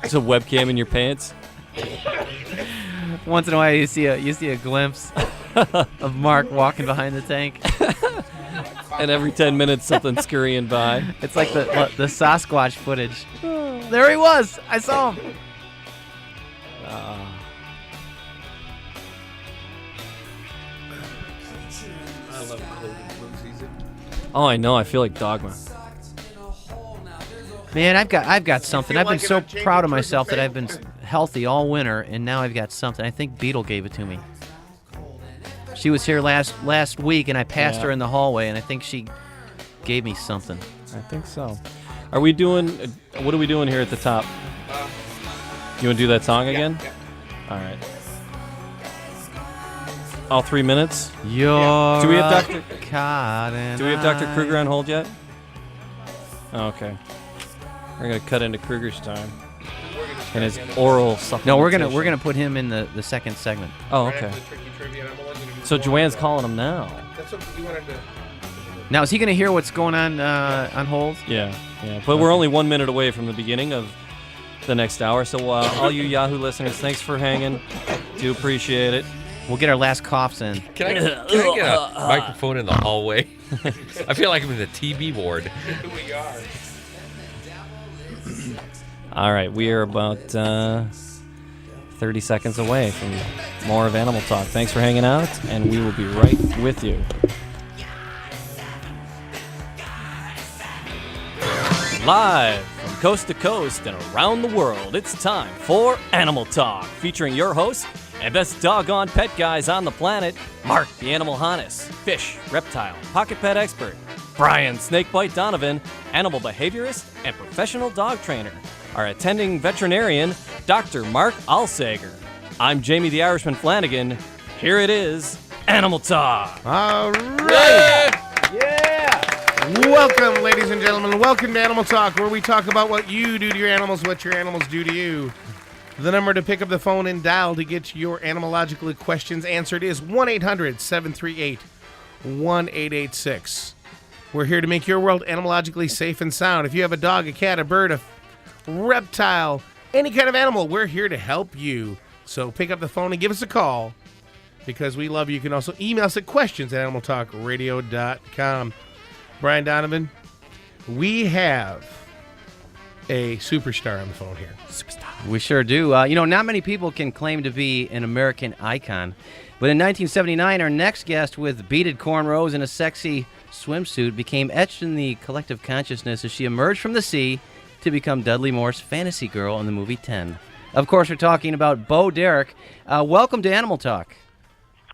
There's a webcam in your pants. Once in a while, you see a glimpse of Mark walking behind the tank. And every 10 minutes, something scurrying by. It's like the Sasquatch footage. There he was. I saw him. I love cold and flu season. Oh, I know. I feel like Dogma. Man, I've got something. feel I've been like so I'm changing proud of for the myself that I've been family. healthy all winter, and now I've got something. I think Beetle gave it to me. She was here last week, and I passed her in the hallway, and I think she gave me something. I think so. Are we doing? What are we doing here at the top? You want to do that song again? Yeah. All right. All 3 minutes. You're Do we have Dr. Cotton Do we have Dr. Kruger on hold yet? Oh, okay. We're gonna cut into Kruger's time and his oral supplementation. No, we're gonna put him in the second segment. Oh, Right okay. after the tricky trivia, and I'm gonna let you do So more. Joanne's calling him now. That's what you wanted to. Now, is he gonna hear what's going on hold? Yeah. But we're only 1 minute away from the beginning of the next hour. So all you Yahoo listeners, thanks for hanging. Do appreciate it. We'll get our last coughs in. Can I get a microphone in the hallway? I feel like I'm in the TV ward. We are. All right, we are about 30 seconds away from more of Animal Talk. Thanks for hanging out, and we will be right with you. Live from coast to coast and around the world, it's time for Animal Talk, featuring your hosts and best doggone pet guys on the planet, Mark the Animal Honest, fish, reptile, pocket pet expert, Brian Snakebite Donovan, animal behaviorist and professional dog trainer, our attending veterinarian, Dr. Mark Alsager. I'm Jamie the Irishman Flanagan. Here it is, Animal Talk. All right. Welcome, ladies and gentlemen. Welcome to Animal Talk, where we talk about what you do to your animals, what your animals do to you. The number to pick up the phone and dial to get your animalogical questions answered is 1-800-738-1886. We're here to make your world animalogically safe and sound. If you have a dog, a cat, a bird, a reptile, any kind of animal, we're here to help you. So pick up the phone and give us a call because we love you. You can also email us at questions@animaltalkradio.com. Brian Donovan, we have a superstar on the phone here. We sure do. Not many people can claim to be an American icon. But in 1979, our next guest with beaded cornrows and a sexy swimsuit became etched in the collective consciousness as she emerged from the sea to become Dudley Moore's fantasy girl in the movie 10. Of course, we're talking about Bo Derek. Welcome to Animal Talk.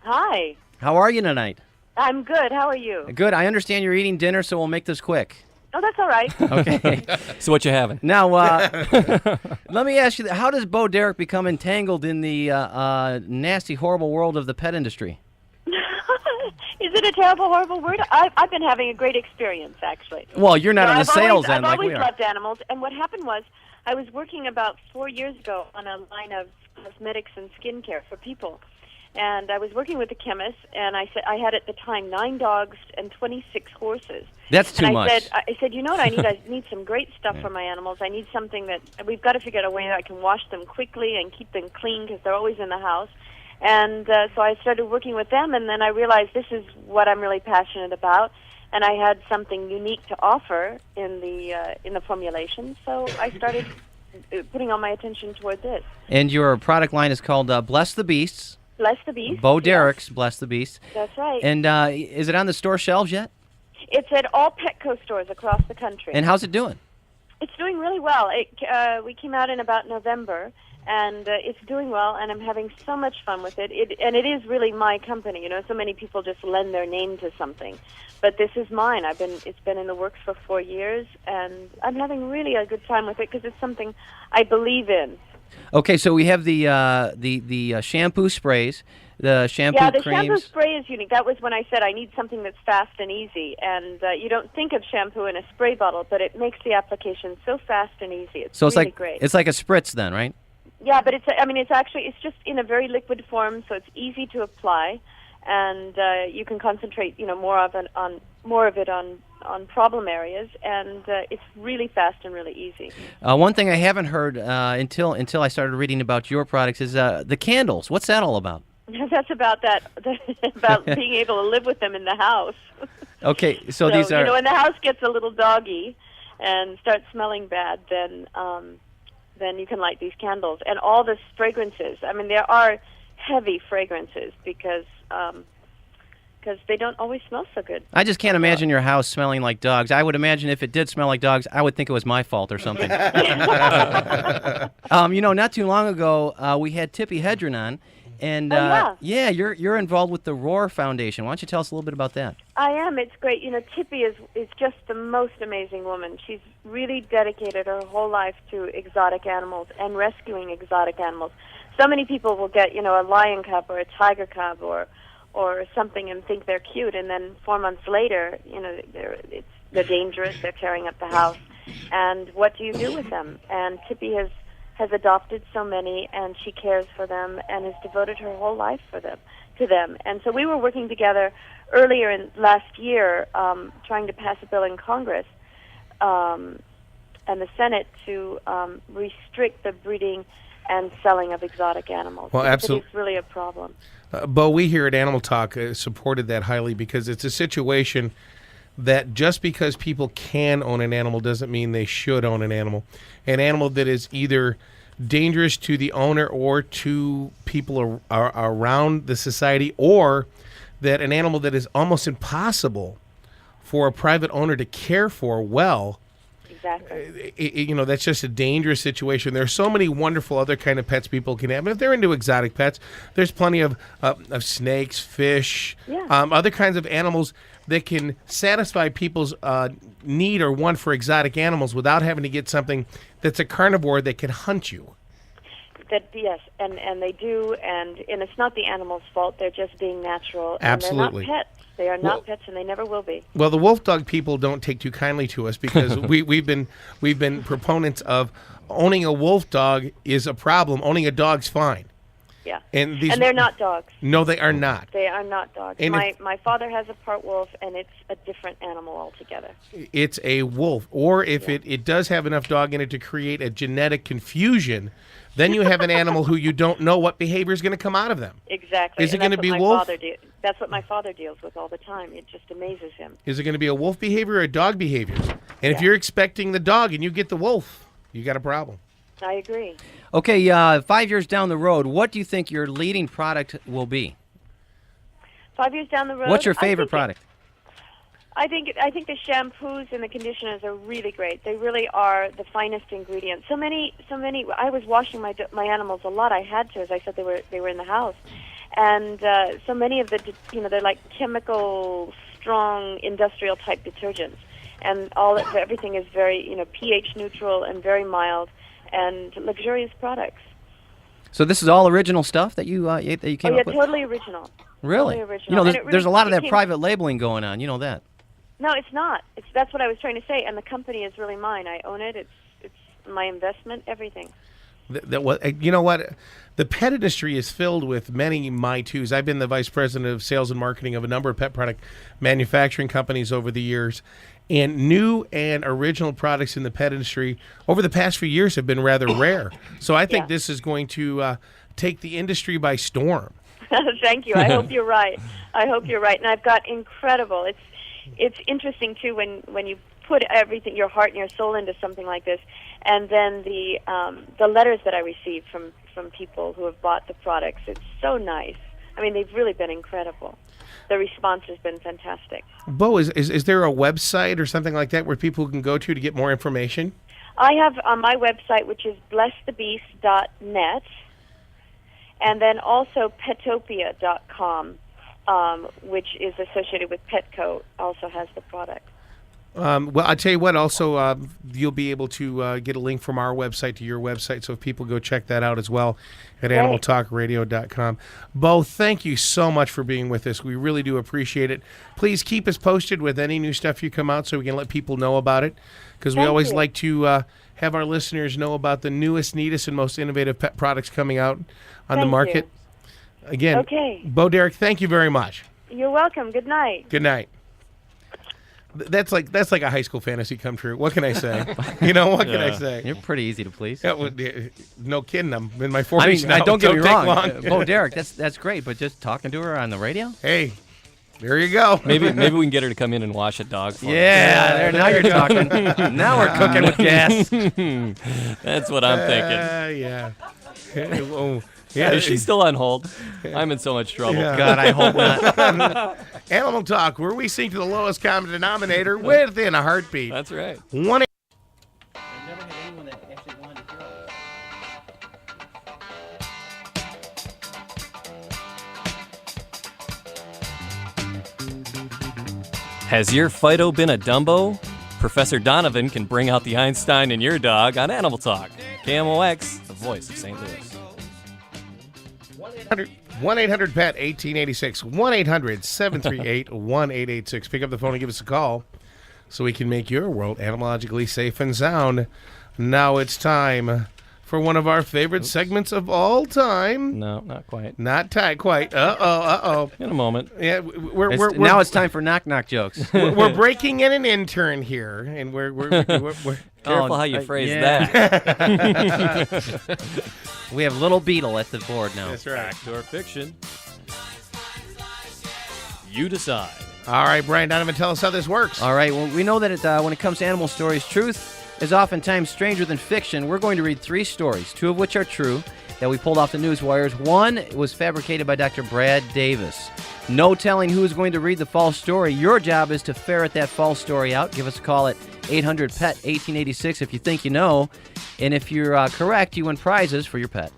Hi. How are you tonight? I'm good. How are you? Good. I understand you're eating dinner, so we'll make this quick. Oh, that's all right. Okay. So what you having? Now, let me ask you, how does Bo Derek become entangled in the nasty, horrible world of the pet industry? Is it a terrible, horrible word? I've been having a great experience, actually. Well, you're not on the sales end like we are. I've always loved animals, and what happened was I was working about 4 years ago on a line of cosmetics and skincare for people. And I was working with a chemist, and I said I had at the time 9 dogs and 26 horses. That's too much. I said, you know what I need? I need some great stuff for my animals. I need something that we've got to figure out a way that I can wash them quickly and keep them clean because they're always in the house. And so I started working with them, and then I realized this is what I'm really passionate about. And I had something unique to offer in the formulation, so I started putting all my attention toward this. And your product line is called Bless the Beasts. Bless the Beast. Bo Derek's Bless the Beast. That's right. And is it on the store shelves yet? It's at all Petco stores across the country. And how's it doing? It's doing really well. We came out in about November, and it's doing well, and I'm having so much fun with it. And it is really my company. You know, so many people just lend their name to something. But this is mine. It's been in the works for 4 years, and I'm having really a good time with it because it's something I believe in. Okay, so we have the shampoo sprays, the shampoo creams. Yeah, the shampoo spray is unique. That was when I said I need something that's fast and easy. And you don't think of shampoo in a spray bottle, but it makes the application so fast and easy. It's so really great. It's like a spritz then, right? Yeah, but it's just in a very liquid form, so it's easy to apply, and you can concentrate, more of it on problem areas, and it's really fast and really easy. One thing I haven't heard until I started reading about your products is the candles. What's that all about? That's about about being able to live with them in the house. Okay, so these are... when the house gets a little doggy and starts smelling bad, then you can light these candles. And all the fragrances, there are heavy fragrances because they don't always smell so good. I just can't imagine your house smelling like dogs. I would imagine if it did smell like dogs, I would think it was my fault or something. Not too long ago, we had Tippi Hedren on. And you're involved with the Roar Foundation. Why don't you tell us a little bit about that? I am. It's great. Tippi is just the most amazing woman. She's really dedicated her whole life to exotic animals and rescuing exotic animals. So many people will get, a lion cub or a tiger cub or something and think they're cute, and then 4 months later, they're dangerous. They're tearing up the house. And what do you do with them? And Tippi has adopted so many, and she cares for them and has devoted her whole life to them. And so we were working together earlier in last year, trying to pass a bill in Congress and the Senate to restrict the breeding and selling of exotic animals. Well, because absolutely. It's really a problem. Bo, we here at Animal Talk supported that highly because it's a situation that just because people can own an animal doesn't mean they should own an animal. An animal that is either dangerous to the owner or to people around the society, or that an animal that is almost impossible for a private owner to care for well. Exactly. That's just a dangerous situation. There are so many wonderful other kind of pets people can have. And if they're into exotic pets, there's plenty of snakes, fish, other kinds of animals that can satisfy people's need or want for exotic animals without having to get something that's a carnivore that can hunt you. Yes, and they do, and it's not the animal's fault. They're just being natural. Absolutely. And they're not pets. They are not pets, and they never will be. Well, the wolf dog people don't take too kindly to us because we've been proponents of owning a wolf dog is a problem. Owning a dog's fine. Yeah. And they're not dogs. No, they are not. They are not dogs. And My father has a part wolf, and it's a different animal altogether. It's a wolf. Or if it does have enough dog in it to create a genetic confusion, then you have an animal who you don't know what behavior is going to come out of them. Exactly. Is it going to be wolf? That's what my father deals with all the time. It just amazes him. Is it going to be a wolf behavior or a dog behavior? And if you're expecting the dog and you get the wolf, you got a problem. I agree. Okay, 5 years down the road, what do you think your leading product will be? 5 years down the road. What's your favorite product? I think the shampoos and the conditioners are really great. They really are the finest ingredients. So many. I was washing my animals a lot. I had to, as I said, they were in the house, and so many of the they're like chemical, strong, industrial type detergents, and everything is very pH neutral and very mild and luxurious products. So this is all original stuff that you came up with? Totally original. Really? Totally original. There's a lot of that private labeling going on. You know that. No, it's not. That's what I was trying to say. And the company is really mine. I own it. It's my investment. Everything. You know what? The pet industry is filled with many my too's. I've been the vice president of sales and marketing of a number of pet product manufacturing companies over the years, and new and original products in the pet industry over the past few years have been rather rare. So I think this is going to take the industry by storm. Thank you. I hope you're right. And I've got incredible. It's interesting too when you put everything, your heart and your soul into something like this, and then the letters that I receive from people who have bought the products. It's so nice. I mean, they've really been incredible. The response has been fantastic. Bo, is there a website or something like that where people can go to get more information? I have on my website, which is blessthebeast.net, and then also petopia.com. Which is associated with Petco, also has the product. Well, I'll tell you what, also, you'll be able to get a link from our website to your website, so if people go check that out as well at animaltalkradio.com. Bo, thank you so much for being with us. We really do appreciate it. Please keep us posted with any new stuff you come out so we can let people know about it, because we always like to have our listeners know about the newest, neatest, and most innovative pet products coming out on the market. Again, Bo Derek, thank you very much. You're welcome. Good night. Good night. That's like a high school fantasy come true. What can I say? What can I say? You're pretty easy to please. No kidding. I'm in my 40s now. Don't get me wrong. Long. Bo Derek, that's great, but just talking to her on the radio? Hey, there you go. Maybe we can get her to come in and wash a dog for us. Now you're talking. Now we're cooking with gas. That's what I'm thinking. Yeah. Yeah, is she still on hold? I'm in so much trouble. Yeah. God, I hope not. Animal Talk, where we sink to the lowest common denominator within a heartbeat. That's right. Has your Fido been a Dumbo? Professor Donovan can bring out the Einstein in your dog on Animal Talk. KMOX, the voice of St. Louis. 1-800-PET 1886 1-800-738-1886. Pick up the phone and give us a call so we can make your world animalogically safe and sound. Now it's time for one of our favorite segments of all time. No, not quite. Not quite. Uh-oh. In a moment. Yeah, Now it's time for knock-knock jokes. we're breaking in an intern here, and we're Careful how you phrase yeah. that. We have Little Beetle at the board now. That's right. Fact or fiction? You decide. All right, Brian Donovan, tell us how this works. All right, well, we know that when it comes to animal stories, truth is oftentimes stranger than fiction. We're going to read 3 stories, 2 of which are true, that we pulled off the news wires. 1 was fabricated by Dr. Brad Davis. No telling who is going to read the false story. Your job is to ferret that false story out. Give us a call at 800-PET-1886 if you think you know. And if you're correct, you win prizes for your pet.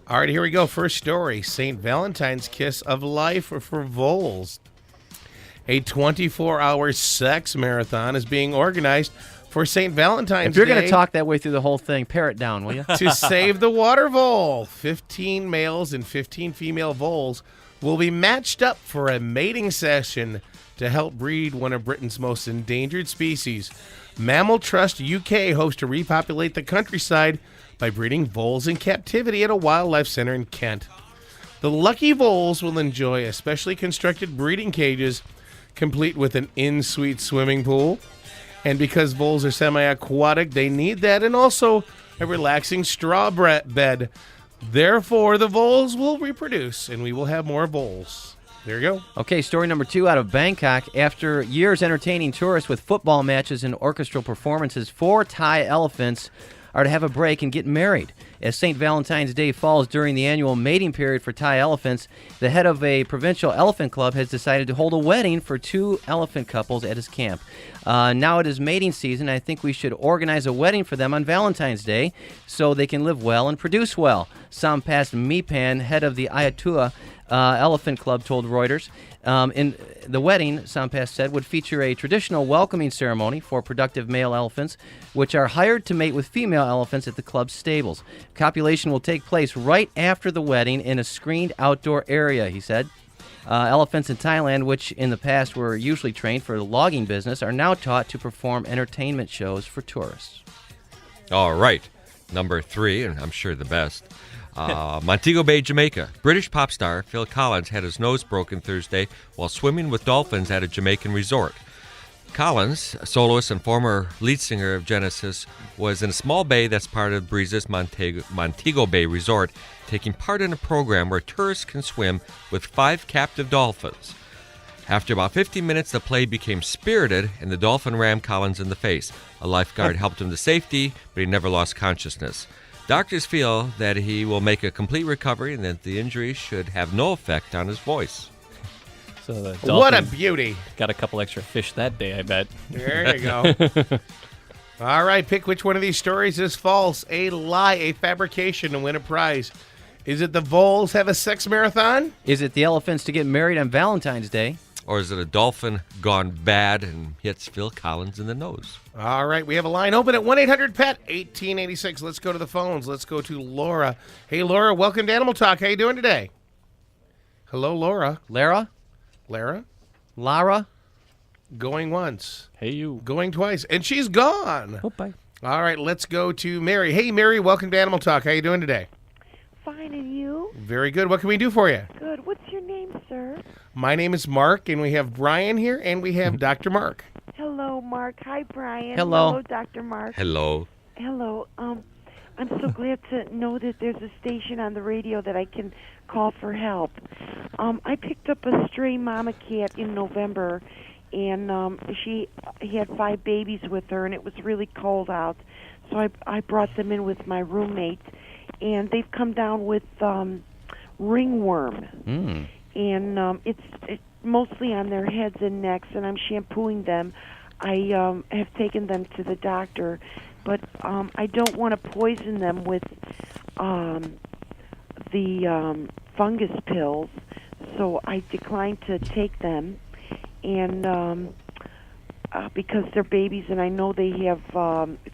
All right, here we go. First story, St. Valentine's Kiss of Life for voles. A 24-hour sex marathon is being organized for St. Valentine's Day. If you're going to talk that way through the whole thing, pare it down, will you? To save the water vole. 15 males and 15 female voles will be matched up for a mating session to help breed one of Britain's most endangered species. Mammal Trust UK hopes to repopulate the countryside by breeding voles in captivity at a wildlife center in Kent. The lucky voles will enjoy a specially constructed breeding cages complete with an in-suite swimming pool. And because voles are semi-aquatic, they need that, and also a relaxing straw bed. Therefore, the voles will reproduce, and we will have more voles. There you go. Okay, story number 2 out of Bangkok. After years entertaining tourists with football matches and orchestral performances, 4 Thai elephants are to have a break and get married. As St. Valentine's Day falls during the annual mating period for Thai elephants, the head of a provincial elephant club has decided to hold a wedding for 2 elephant couples at his camp. Now it is mating season. I think we should organize a wedding for them on Valentine's Day so they can live well and produce well. Sampas Mipan, head of the Ayatua Elephant Club, told Reuters. In the wedding, Sampas said, would feature a traditional welcoming ceremony for productive male elephants, which are hired to mate with female elephants at the club's stables. Copulation will take place right after the wedding in a screened outdoor area, he said. Elephants in Thailand, which in the past were usually trained for the logging business, are now taught to perform entertainment shows for tourists. All right. Number 3, and I'm sure the best. Montego Bay, Jamaica. British pop star Phil Collins had his nose broken Thursday while swimming with dolphins at a Jamaican resort. Collins, soloist and former lead singer of Genesis, was in a small bay that's part of Breeze's Montego Bay Resort, taking part in a program where tourists can swim with 5 captive dolphins. After about 15 minutes, the play became spirited, and the dolphin rammed Collins in the face. A lifeguard helped him to safety, but he never lost consciousness. Doctors feel that he will make a complete recovery and that the injury should have no effect on his voice. So the What a beauty. Got a couple extra fish that day, I bet. There you go. All right, pick which one of these stories is false, a lie, a fabrication, and win a prize. Is it the voles have a sex marathon? Is it the elephants to get married on Valentine's Day? Or is it a dolphin gone bad and hits Phil Collins in the nose? All right, we have a line open at 1-800-PET-1886. Let's go to the phones. Let's go to Laura. Hey, Laura, welcome to Animal Talk. How you doing today? Hello, Laura. Lara? Lara? Going once. Hey, you. Going twice. And she's gone. Oh, bye. All right, let's go to Mary. Hey, Mary, welcome to Animal Talk. How you doing today? Fine, and you? Very good. What can we do for you? Good. What's your name, sir? My name is Mark, and we have Brian here, and we have Dr. Mark. Hello, Mark. Hi, Brian. Hello. Dr. Mark. Hello. Hello. I'm so glad to know that there's a station on the radio that I can call for help. I picked up a stray mama cat in November, and she had 5 babies with her, and it was really cold out. So I brought them in with my roommate, and they've come down with ringworm. And it's mostly on their heads and necks, and I'm shampooing them. I have taken them to the doctor, but I don't want to poison them with the fungus pills, so I declined to take them, and because they're babies, and I know they have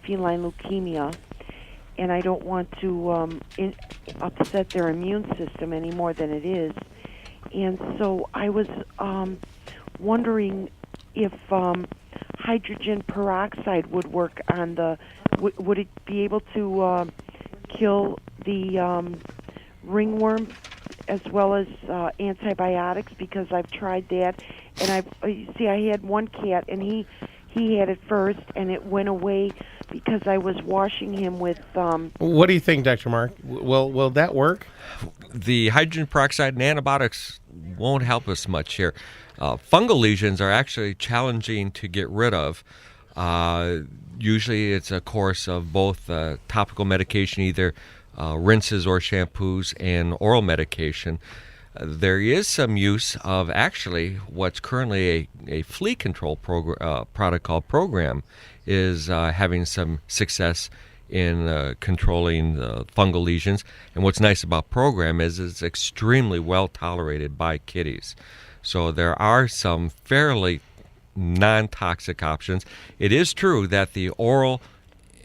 feline leukemia, and I don't want to upset their immune system any more than it is. And so I was wondering if hydrogen peroxide would work on the... Would it be able to kill the ringworm as well as antibiotics because I've tried that. And I had one cat, and he had it first, and it went away because I was washing him with. What do you think, Dr. Mark? Will that work? The hydrogen peroxide and antibiotics won't help us much here. Fungal lesions are actually challenging to get rid of. Usually it's a course of both topical medication, either rinses or shampoos, and oral medication. There is some use of actually what's currently a flea control product called Program is having some success in controlling fungal lesions. And what's nice about Program is it's extremely well tolerated by kitties. So there are some fairly non-toxic options. It is true that the oral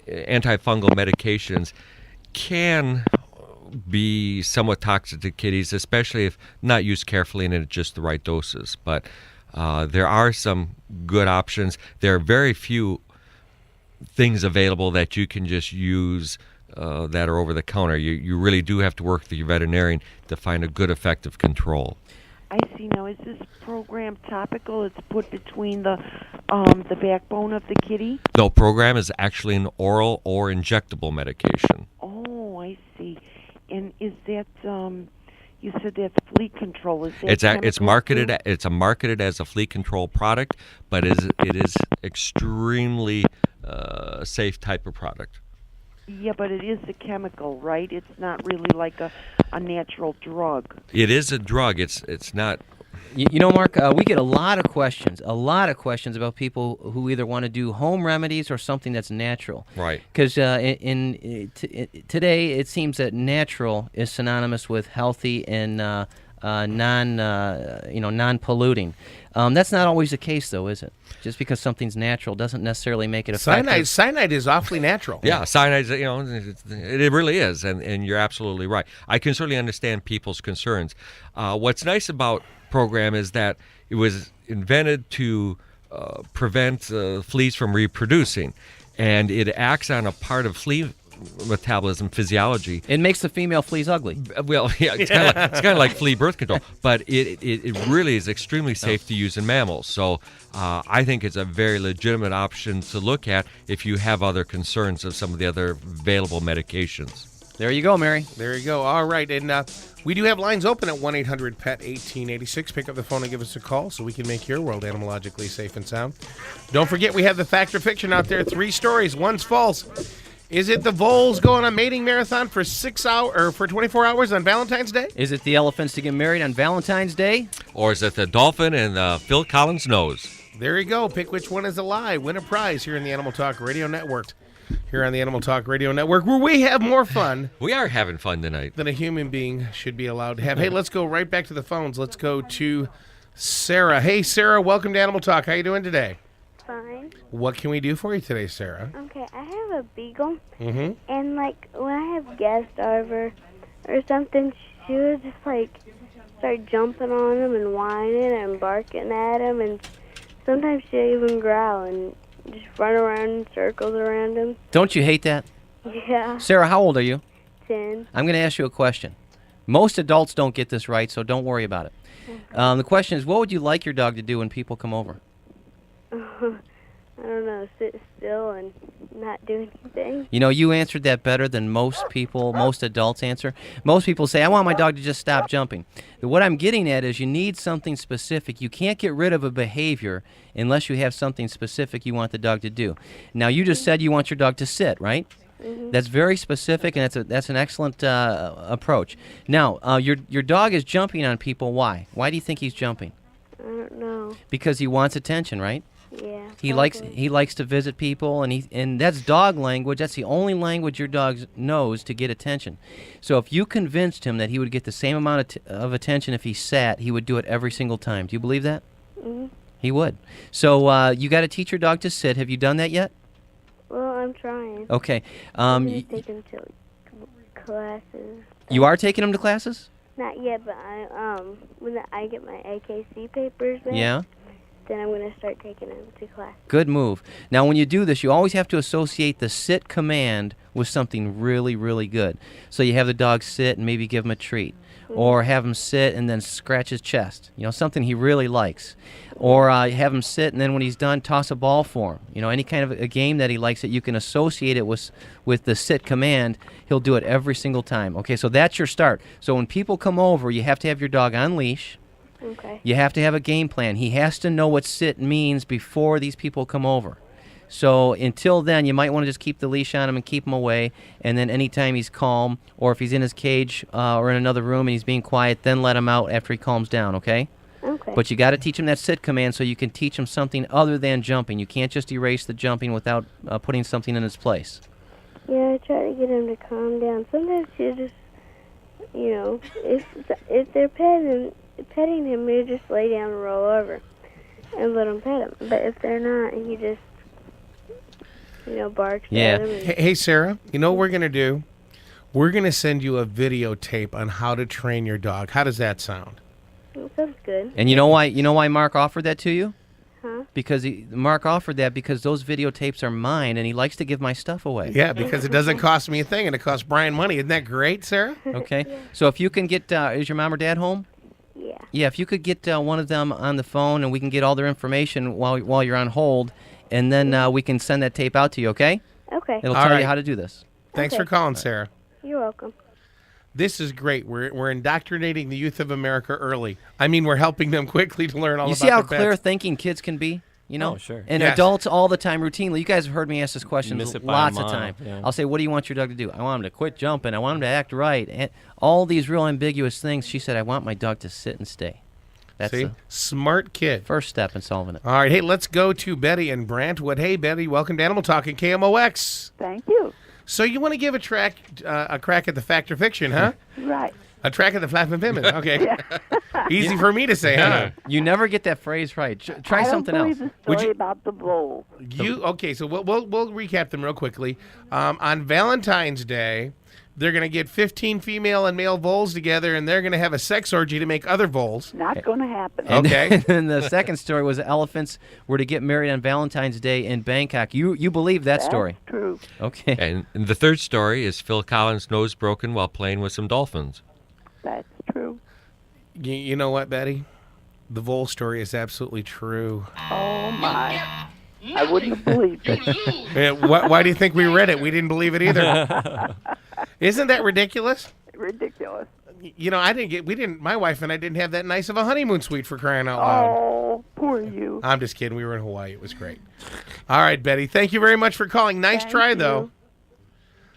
antifungal medications can be somewhat toxic to kitties, especially if not used carefully and at just the right doses. But there are some good options. There are very few things available that you can just use that are over the counter. You really do have to work with your veterinarian to find a good effective control. I see. Now, is this Program topical? It's put between the backbone of the kitty? No, Program is actually an oral or injectable medication. Oh, I see. And is that you said that's flea control? Is that it's marketed as a flea control product, but it is extremely safe type of product. Yeah, but it is a chemical, right? It's not really like a natural drug. It is a drug. It's not. You know, Mark, we get a lot of questions about people who either want to do home remedies or something that's natural. Right. Because today it seems that natural is synonymous with healthy and non-polluting. That's not always the case, though, is it? Just because something's natural doesn't necessarily make it effective. Cyanide is awfully natural. Yeah, cyanide, it really is, and you're absolutely right. I can certainly understand people's concerns. What's nice about Program is that it was invented to prevent fleas from reproducing, and it acts on a part of flea metabolism physiology. It makes the female fleas ugly. Well, yeah, it's kind of like flea birth control, but it really is extremely safe to use in mammals. So I think it's a very legitimate option to look at if you have other concerns of some of the other available medications. There you go, Mary. There you go. All right, and we do have lines open at 1-800-PET-1886. Pick up the phone and give us a call so we can make your world animalogically safe and sound. Don't forget we have the fact or fiction out there. 3 stories. One's false. Is it the voles going on mating marathon for 6 hours or for 24 hours on Valentine's Day? Is it the elephants to get married on Valentine's Day? Or is it the dolphin and Phil Collins' nose? There you go. Pick which one is a lie. Win a prize here in the Animal Talk Radio Network. Here on the Animal Talk Radio Network, where we have more fun. We are having fun tonight. Than a human being should be allowed to have. Hey, let's go right back to the phones. Let's go to Sarah. Hey, Sarah, welcome to Animal Talk. How you doing today? Fine. What can we do for you today, Sarah? Okay, I have a beagle, Mm-hmm. and like when I have guests over or something, she would just like start jumping on him and whining and barking at him, and sometimes she'll even growl and just run around in circles around him. Don't you hate that? Yeah. Sarah, how old are you? 10. I'm going to ask you a question. Most adults don't get this right, so don't worry about it. The question is, what would you like your dog to do when people come over? I don't know, sit still and not do anything. You know, you answered that better than most people, most adults answer. Most people say, I want my dog to just stop jumping. But what I'm getting at is you need something specific. You can't get rid of a behavior unless you have something specific you want the dog to do. Now, you just said you want your dog to sit, right? Mm-hmm. That's very specific, and that's an excellent approach. Now, your dog is jumping on people. Why? Why do you think he's jumping? I don't know. Because he wants attention, right? Yeah. He likes to visit people, and that's dog language. That's the only language your dog knows to get attention. So if you convinced him that he would get the same amount of attention if he sat, he would do it every single time. Do you believe that? Mm-hmm. He would. So you got to teach your dog to sit. Have you done that yet? Well, I'm trying. Okay. I'm just taking him to classes. You are taking him to classes? Not yet, but when I get my AKC papers back, Yeah. then I'm going to start taking him to class. Good move. Now, when you do this, you always have to associate the sit command with something really, really good. So you have the dog sit and maybe give him a treat. Or have him sit and then scratch his chest. Something he really likes. Or have him sit and then when he's done, toss a ball for him. Any kind of a game that he likes that you can associate it with the sit command, he'll do it every single time. Okay, so that's your start. So when people come over, you have to have your dog on leash. Okay. You have to have a game plan. He has to know what sit means before these people come over. So until then, you might want to just keep the leash on him and keep him away. And then anytime he's calm, or if he's in his cage or in another room and he's being quiet, then let him out after he calms down, okay? Okay. But you got to teach him that sit command so you can teach him something other than jumping. You can't just erase the jumping without putting something in its place. Yeah, I try to get him to calm down. Sometimes you just, if they're petting him, you just lay down and roll over and let him pet him. But if they're not, he just, barks at him. Hey, Sarah, you know what we're going to do? We're going to send you a videotape on how to train your dog. How does that sound? That sounds good. And you know why Mark offered that to you? Huh? Because Mark offered that because those videotapes are mine, and he likes to give my stuff away. Yeah, because it doesn't cost me a thing, and it costs Brian money. Isn't that great, Sarah? Okay. So if you can get, is your mom or dad home? Yeah. Yeah, if you could get one of them on the phone, and we can get all their information while you're on hold, and then we can send that tape out to you, okay? Okay. It'll tell you how to do this. Thanks Okay. for calling, Sarah. You're welcome. This is great. We're indoctrinating the youth of America early. I mean, we're helping them quickly to learn all You about see how their clear pets. thinking kids can be? Oh, sure. And Yes. adults all the time, routinely. You guys have heard me ask this question Miss it by lots a of mile, time. yeah. I'll say, what do you want your dog to do? I want him to quit jumping. I want him to act right. And all these real ambiguous things. She said, I want my dog to sit and stay. That's See? the Smart kid. first step in solving it. All right, hey, let's go to Betty in Brantwood. Hey, Betty, welcome to Animal Talk and KMOX. Thank you. So you want to give a crack at the fact or fiction, huh? Right. A track at the flapping pimpin'. Okay. Easy for me to say, huh? You never get that phrase right. Try something else. The story about the bowl. Okay, so we'll recap them real quickly. On Valentine's Day, they're going to get 15 female and male voles together, and they're going to have a sex orgy to make other voles. Not going to happen. And Okay. then the second story was elephants were to get married on Valentine's Day in Bangkok. You believe that story? That's true. Okay. And the third story is Phil Collins' nose broken while playing with some dolphins. That's true. You know what, Betty? The vole story is absolutely true. Oh, my. I wouldn't have believed it. Yeah, why do you think we read it? We didn't believe it either. Isn't that ridiculous? Ridiculous. My wife and I didn't have that nice of a honeymoon suite, for crying out loud. Oh, poor you. I'm just kidding. We were in Hawaii. It was great. All right, Betty. Thank you very much for calling. Nice Thank try, you. though.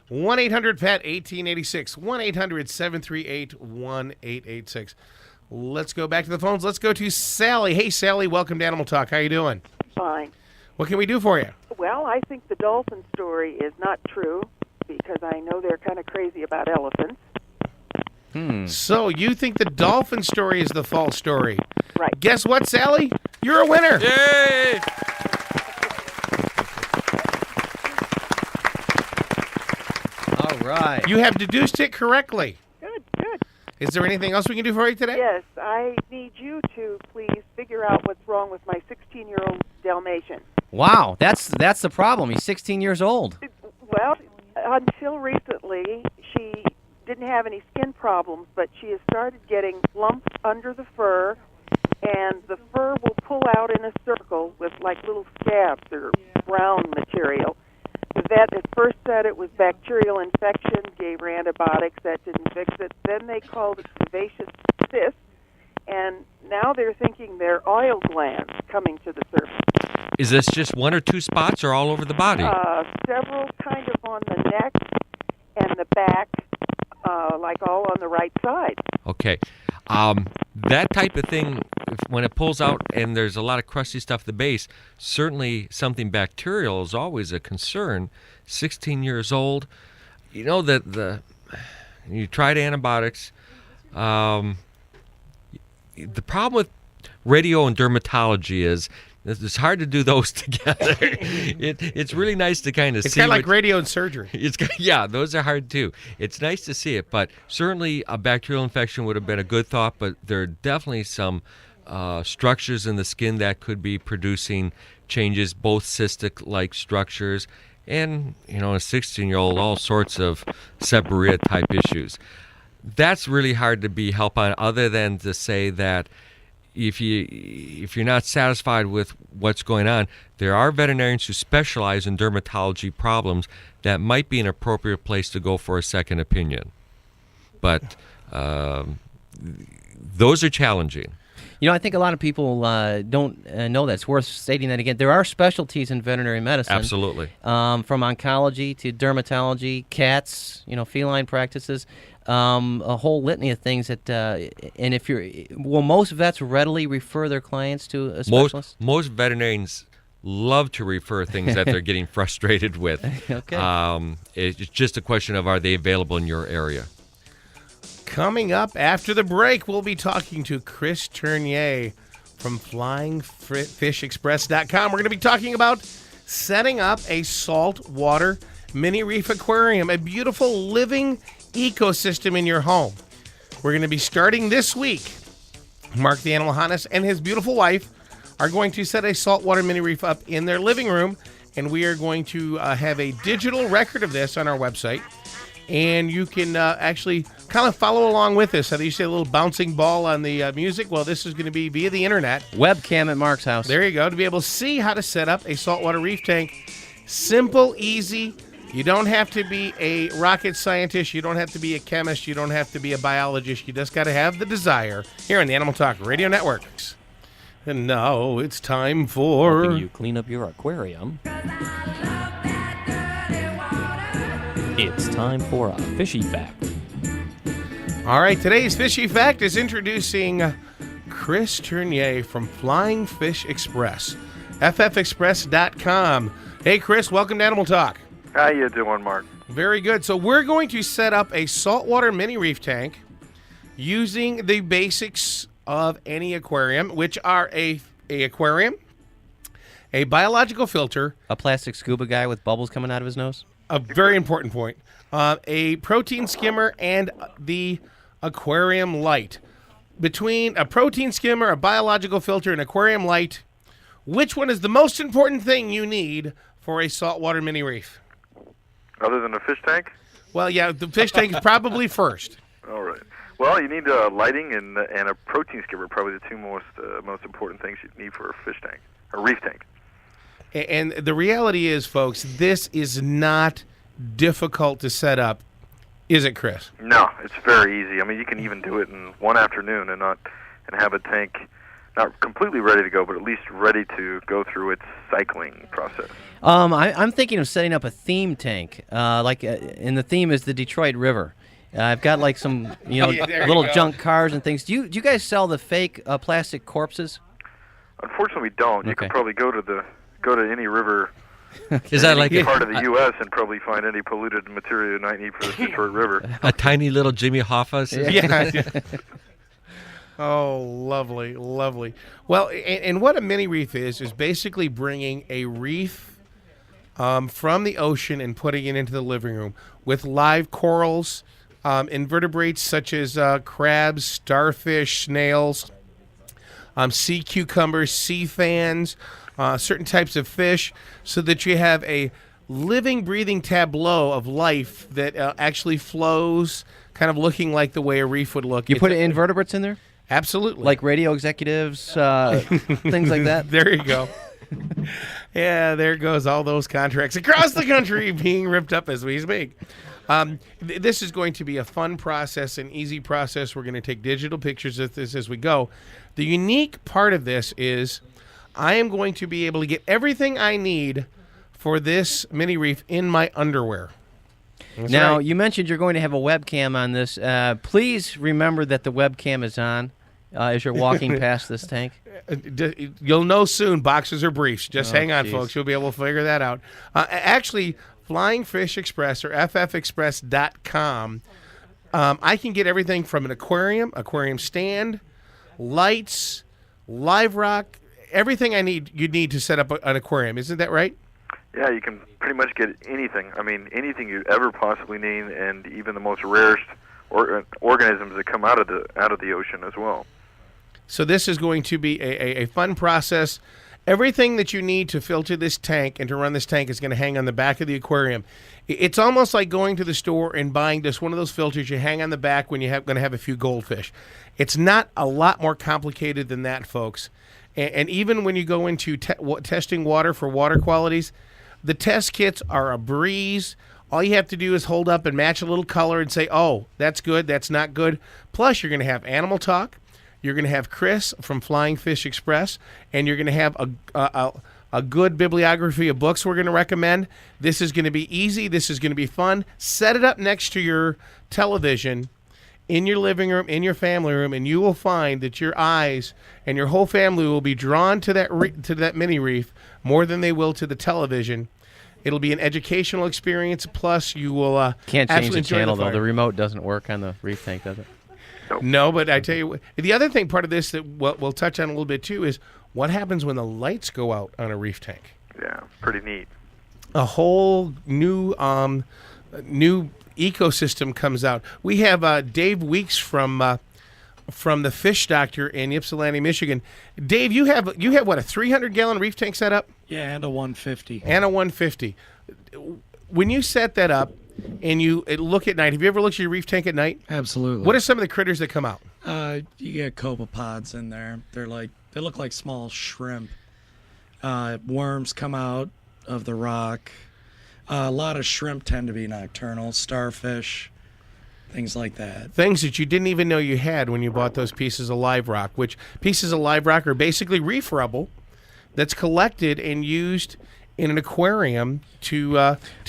1-800-PET-1886. 1-800-738-1886. Let's go back to the phones. Let's go to Sally. Hey, Sally. Welcome to Animal Talk. How you doing? Fine. What can we do for you? Well, I think the dolphin story is not true because I know they're kind of crazy about elephants. So you think the dolphin story is the false story? Right. Guess what, Sally? You're a winner. Yay! All right. You have deduced it correctly. Good, good. Is there anything else we can do for you today? Yes, I need you to please figure out what's wrong with my 16-year-old Dalmatian. Wow, that's the problem. He's 16 years old. Well, until recently, she didn't have any skin problems, but she has started getting lumps under the fur, and the fur will pull out in a circle with like little scabs or brown material. The vet at first said it was bacterial infection, gave her antibiotics, that didn't fix it. Then they called it sebaceous cyst, and now they're thinking they're oil glands coming to the surface. Is this just one or two spots or all over the body? Several kind of on the neck and the back, like all on the right side. Okay. That type of thing, when it pulls out and there's a lot of crusty stuff at the base, certainly something bacterial is always a concern. 16 years old. You know that you tried antibiotics. The problem with radio and dermatology is it's hard to do those together. It's really nice to kind of see. It's kind of like radio and surgery. Yeah, those are hard too. It's nice to see it, but certainly a bacterial infection would have been a good thought, but there are definitely some structures in the skin that could be producing changes, both cystic-like structures and, in a 16-year-old, all sorts of seborrhea-type issues. That's really hard to be helped on, other than to say that if you're not satisfied with what's going on, there are veterinarians who specialize in dermatology problems that might be an appropriate place to go for a second opinion. But those are challenging. I think a lot of people don't know that. It's worth stating that again. There are specialties in veterinary medicine. Absolutely. From oncology to dermatology, cats, feline practices, a whole litany of things that, and will most vets readily refer their clients to a specialist? Most veterinarians love to refer things that they're getting frustrated with. Okay. It's just a question of, are they available in your area? Coming up after the break, we'll be talking to Chris Tournier from FlyingFishExpress.com. We're going to be talking about setting up a saltwater mini reef aquarium, a beautiful living ecosystem in your home. We're going to be starting this week. Mark the Animal Hannes and his beautiful wife are going to set a saltwater mini reef up in their living room, and we are going to have a digital record of this on our website. And you can actually kind of follow along with this. How do you say a little bouncing ball on the music? Well, this is going to be via the internet. Webcam at Mark's house. There you go, to be able to see how to set up a saltwater reef tank. Simple, easy. You don't have to be a rocket scientist. You don't have to be a chemist. You don't have to be a biologist. You just got to have the desire here on the Animal Talk Radio Networks. And now it's time for... Helping you clean up your aquarium. It's time for a fishy fact. All right, today's fishy fact is introducing Chris Tournier from Flying Fish Express, ffexpress.com. Hey, Chris, welcome to Animal Talk. How you doing, Mark? Very good. So we're going to set up a saltwater mini reef tank using the basics of any aquarium, which are a aquarium, a biological filter, a plastic scuba guy with bubbles coming out of his nose. A very important point. A protein skimmer and the aquarium light. Between a protein skimmer, a biological filter, and aquarium light, which one is the most important thing you need for a saltwater mini reef? Other than a fish tank? Well, yeah, the fish tank is probably first. All right. Well, you need lighting and a protein skimmer, probably the two most important things you need for a fish tank, a reef tank. And the reality is, folks, this is not difficult to set up, is it, Chris? No, it's very easy. I mean, you can even do it in one afternoon and have a tank not completely ready to go, but at least ready to go through its cycling process. I'm thinking of setting up a theme tank, and the theme is the Detroit River. I've got like some little junk cars and things. Do you guys sell the fake plastic corpses? Unfortunately, we don't. You could probably go to any river Is that like part of the U.S. and probably find any polluted material you might need for the Detroit River. a tiny little Jimmy Hoffa? Yeah. Oh, lovely, lovely. Well, and what a mini reef is basically bringing a reef from the ocean and putting it into the living room with live corals, invertebrates such as crabs, starfish, snails, sea cucumbers, sea fans, certain types of fish, so that you have a living, breathing tableau of life that actually flows, kind of looking like the way a reef would look. You put invertebrates in there? Absolutely. Like radio executives, things like that? There you go. Yeah, there goes all those contracts across the country being ripped up as we speak. This is going to be a fun process, an easy process. We're going to take digital pictures of this as we go. The unique part of this is I am going to be able to get everything I need for this mini reef in my underwear. That's now, right. You mentioned you're going to have a webcam on this. Please remember that the webcam is on as you're walking past this tank. You'll know soon, boxers or briefs. Just hang on, geez. folks. You'll be able to figure that out. Actually, Flying Fish Express or ffexpress.com, I can get everything from an aquarium stand, lights, live rock, everything you'd need to set up an aquarium. Isn't that right? Yeah, you can pretty much get anything. I mean, anything you'd ever possibly need, and even the most rarest organisms that come out of the ocean as well. So this is going to be a fun process. Everything that you need to filter this tank and to run this tank is going to hang on the back of the aquarium. It's almost like going to the store and buying just one of those filters you hang on the back when you're going to have a few goldfish. It's not a lot more complicated than that, folks. And even when you go into testing water for water qualities, the test kits are a breeze. All you have to do is hold up and match a little color and say, oh, that's good, that's not good. Plus, you're going to have Animal Talk. You're going to have Chris from Flying Fish Express, and you're going to have a good bibliography of books we're going to recommend. This is going to be easy. This is going to be fun. Set it up next to your television in your living room, in your family room, and you will find that your eyes and your whole family will be drawn to that mini reef more than they will to the television. It'll be an educational experience. Plus, you will can't change absolutely the channel, enjoy though. The remote doesn't work on the reef tank, does it? No, but I tell you, the other thing, part of this that we'll touch on a little bit too, is what happens when the lights go out on a reef tank. Yeah, pretty neat. A whole new ecosystem comes out. We have Dave Weeks from the Fish Doctor in Ypsilanti, Michigan. Dave, you have what, a 300-gallon reef tank set up? Yeah, and a 150. And a 150. When you set that up and you look at night, have you ever looked at your reef tank at night? Absolutely. What are some of the critters that come out? You get copepods in there. They look like small shrimp. Worms come out of the rock. A lot of shrimp tend to be nocturnal. Starfish, things like that. Things that you didn't even know you had when you bought those pieces of live rock, which pieces of live rock are basically reef rubble that's collected and used in an aquarium to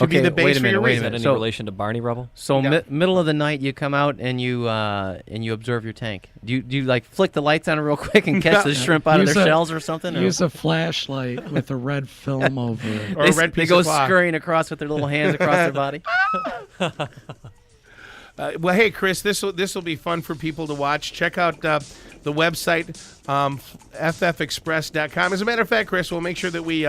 be the base for your reef. Is that any relation to Barney rubble? So middle of the night, you come out and you observe your tank. Do you like flick the lights on real quick and catch the shrimp out of their shells or something? Use a flashlight with a red film over it. Or a red piece they go of cloth. scurrying across with their little hands across their body. Well, hey, Chris, this will be fun for people to watch. Check out the website, ffexpress.com. As a matter of fact, Chris, we'll make sure that we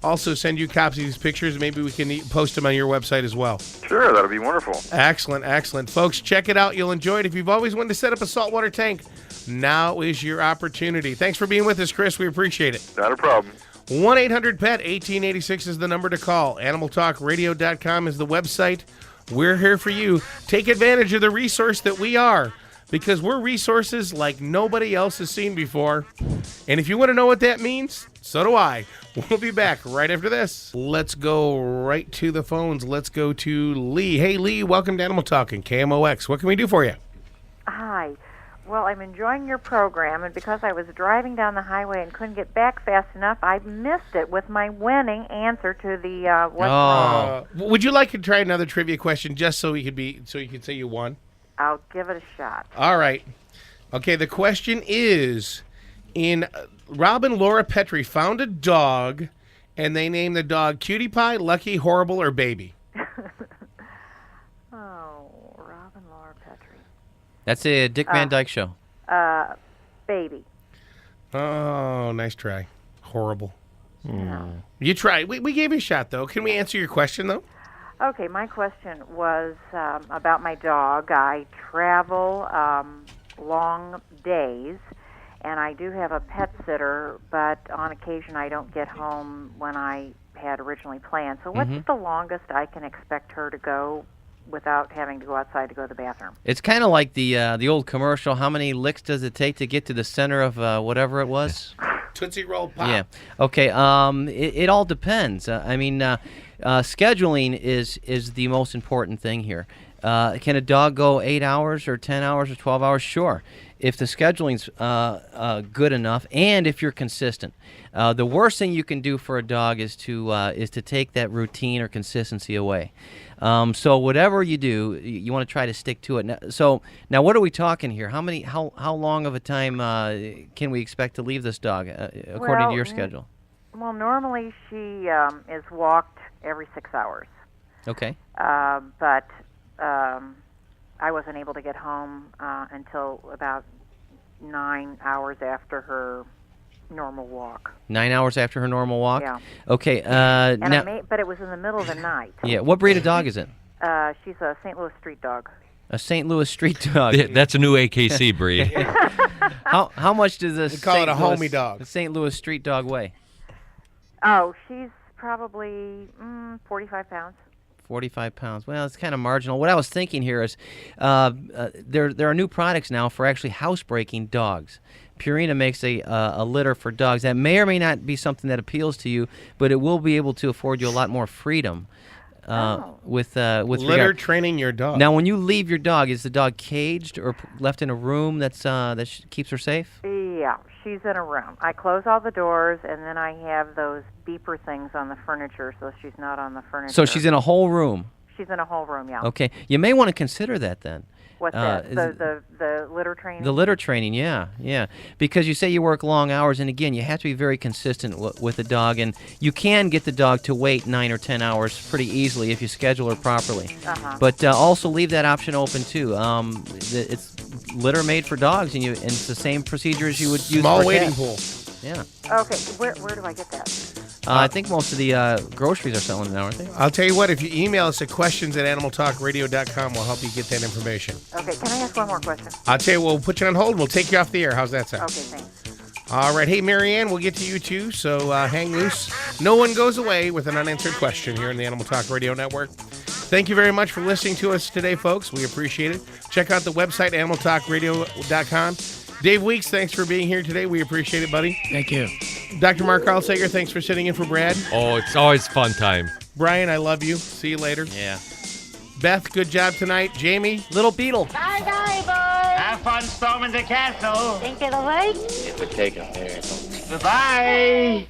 also send you copies of these pictures. Maybe we can post them on your website as well. Sure, that'll be wonderful. Excellent, excellent. Folks, check it out. You'll enjoy it. If you've always wanted to set up a saltwater tank, now is your opportunity. Thanks for being with us, Chris. We appreciate it. Not a problem. 1-800-PET-1886 is the number to call. AnimalTalkRadio.com is the website. We're here for you. Take advantage of the resource that we are, because we're resources like nobody else has seen before. And if you want to know what that means, so do I. We'll be back right after this. Let's go right to the phones. Let's go to Lee. Hey, Lee, welcome to Animal Talk and KMOX. What can we do for you? Hi. Well, I'm enjoying your program, and because I was driving down the highway and couldn't get back fast enough, I missed it with my winning answer to the what's wrong. Would you like to try another trivia question just so you could say you won? I'll give it a shot. All right. Okay, the question is, Rob and Laura Petrie found a dog, and they named the dog Cutie Pie, Lucky, Horrible, or Baby. That's a Dick Van Dyke show. Baby. Oh, nice try. Horrible. Yeah. You tried. We gave you a shot, though. Can we answer your question, though? Okay, my question was about my dog. I travel long days, and I do have a pet sitter, but on occasion I don't get home when I had originally planned. So what's the longest I can expect her to go without having to go outside to go to the bathroom? It's kind of like the old commercial. How many licks does it take to get to the center of whatever it was? Tootsie Roll Pop. Yeah. Okay. It all depends. Scheduling is the most important thing here. Can a dog go 8 hours or 10 hours or 12 hours? Sure. If the scheduling's good enough and if you're consistent. The worst thing you can do for a dog is to take that routine or consistency away. So whatever you do, you want to try to stick to it. Now what are we talking here? How long of a time can we expect to leave this dog according to your schedule? Well, normally she is walked every 6 hours. Okay. But I wasn't able to get home until about 9 hours after her normal walk. 9 hours after her normal walk? Yeah. Okay. But it was in the middle of the night. Yeah. What breed of dog is it? She's a St. Louis street dog. A St. Louis street dog. That's a new AKC breed. How much does a call it a homie dog. A St. Louis street dog weigh? Oh, she's probably 45 pounds. 45 pounds. Well, it's kind of marginal. What I was thinking here is there are new products now for actually housebreaking dogs. Purina makes a litter for dogs that may or may not be something that appeals to you, but it will be able to afford you a lot more freedom. With litter training your dog. Now, when you leave your dog, is the dog caged or left in a room that keeps her safe? Yeah, she's in a room. I close all the doors, and then I have those beeper things on the furniture, so she's not on the furniture. So she's in a whole room. She's in a whole room, yeah. Okay, you may want to consider that then. What's that? The litter training? The litter training, yeah. Because you say you work long hours, and again, you have to be very consistent with the dog, and you can get the dog to wait 9 or 10 hours pretty easily if you schedule her properly. But also leave that option open too. It's litter made for dogs, and it's the same procedure as you would use small for a waiting cat. pool. Yeah. Okay, where do I get that? I think most of the groceries are selling it now, aren't they? I'll tell you what, if you email us at questions@animaltalkradio.com, we'll help you get that information. Okay, can I ask one more question? I'll tell you, we'll put you on hold and we'll take you off the air. How's that sound? Okay, thanks. All right. Hey, Marianne, we'll get to you too, so hang loose. No one goes away with an unanswered question here in the Animal Talk Radio Network. Thank you very much for listening to us today, folks. We appreciate it. Check out the website, animaltalkradio.com. Dave Weeks, thanks for being here today. We appreciate it, buddy. Thank you. Dr. Mark Karlsager, thanks for sitting in for Brad. Oh, it's always fun time. Brian, I love you. See you later. Yeah. Beth, good job tonight. Jamie. Little Beetle. Bye-bye, boys. Have fun storming the castle. Think it'll work? It would take a miracle. Goodbye.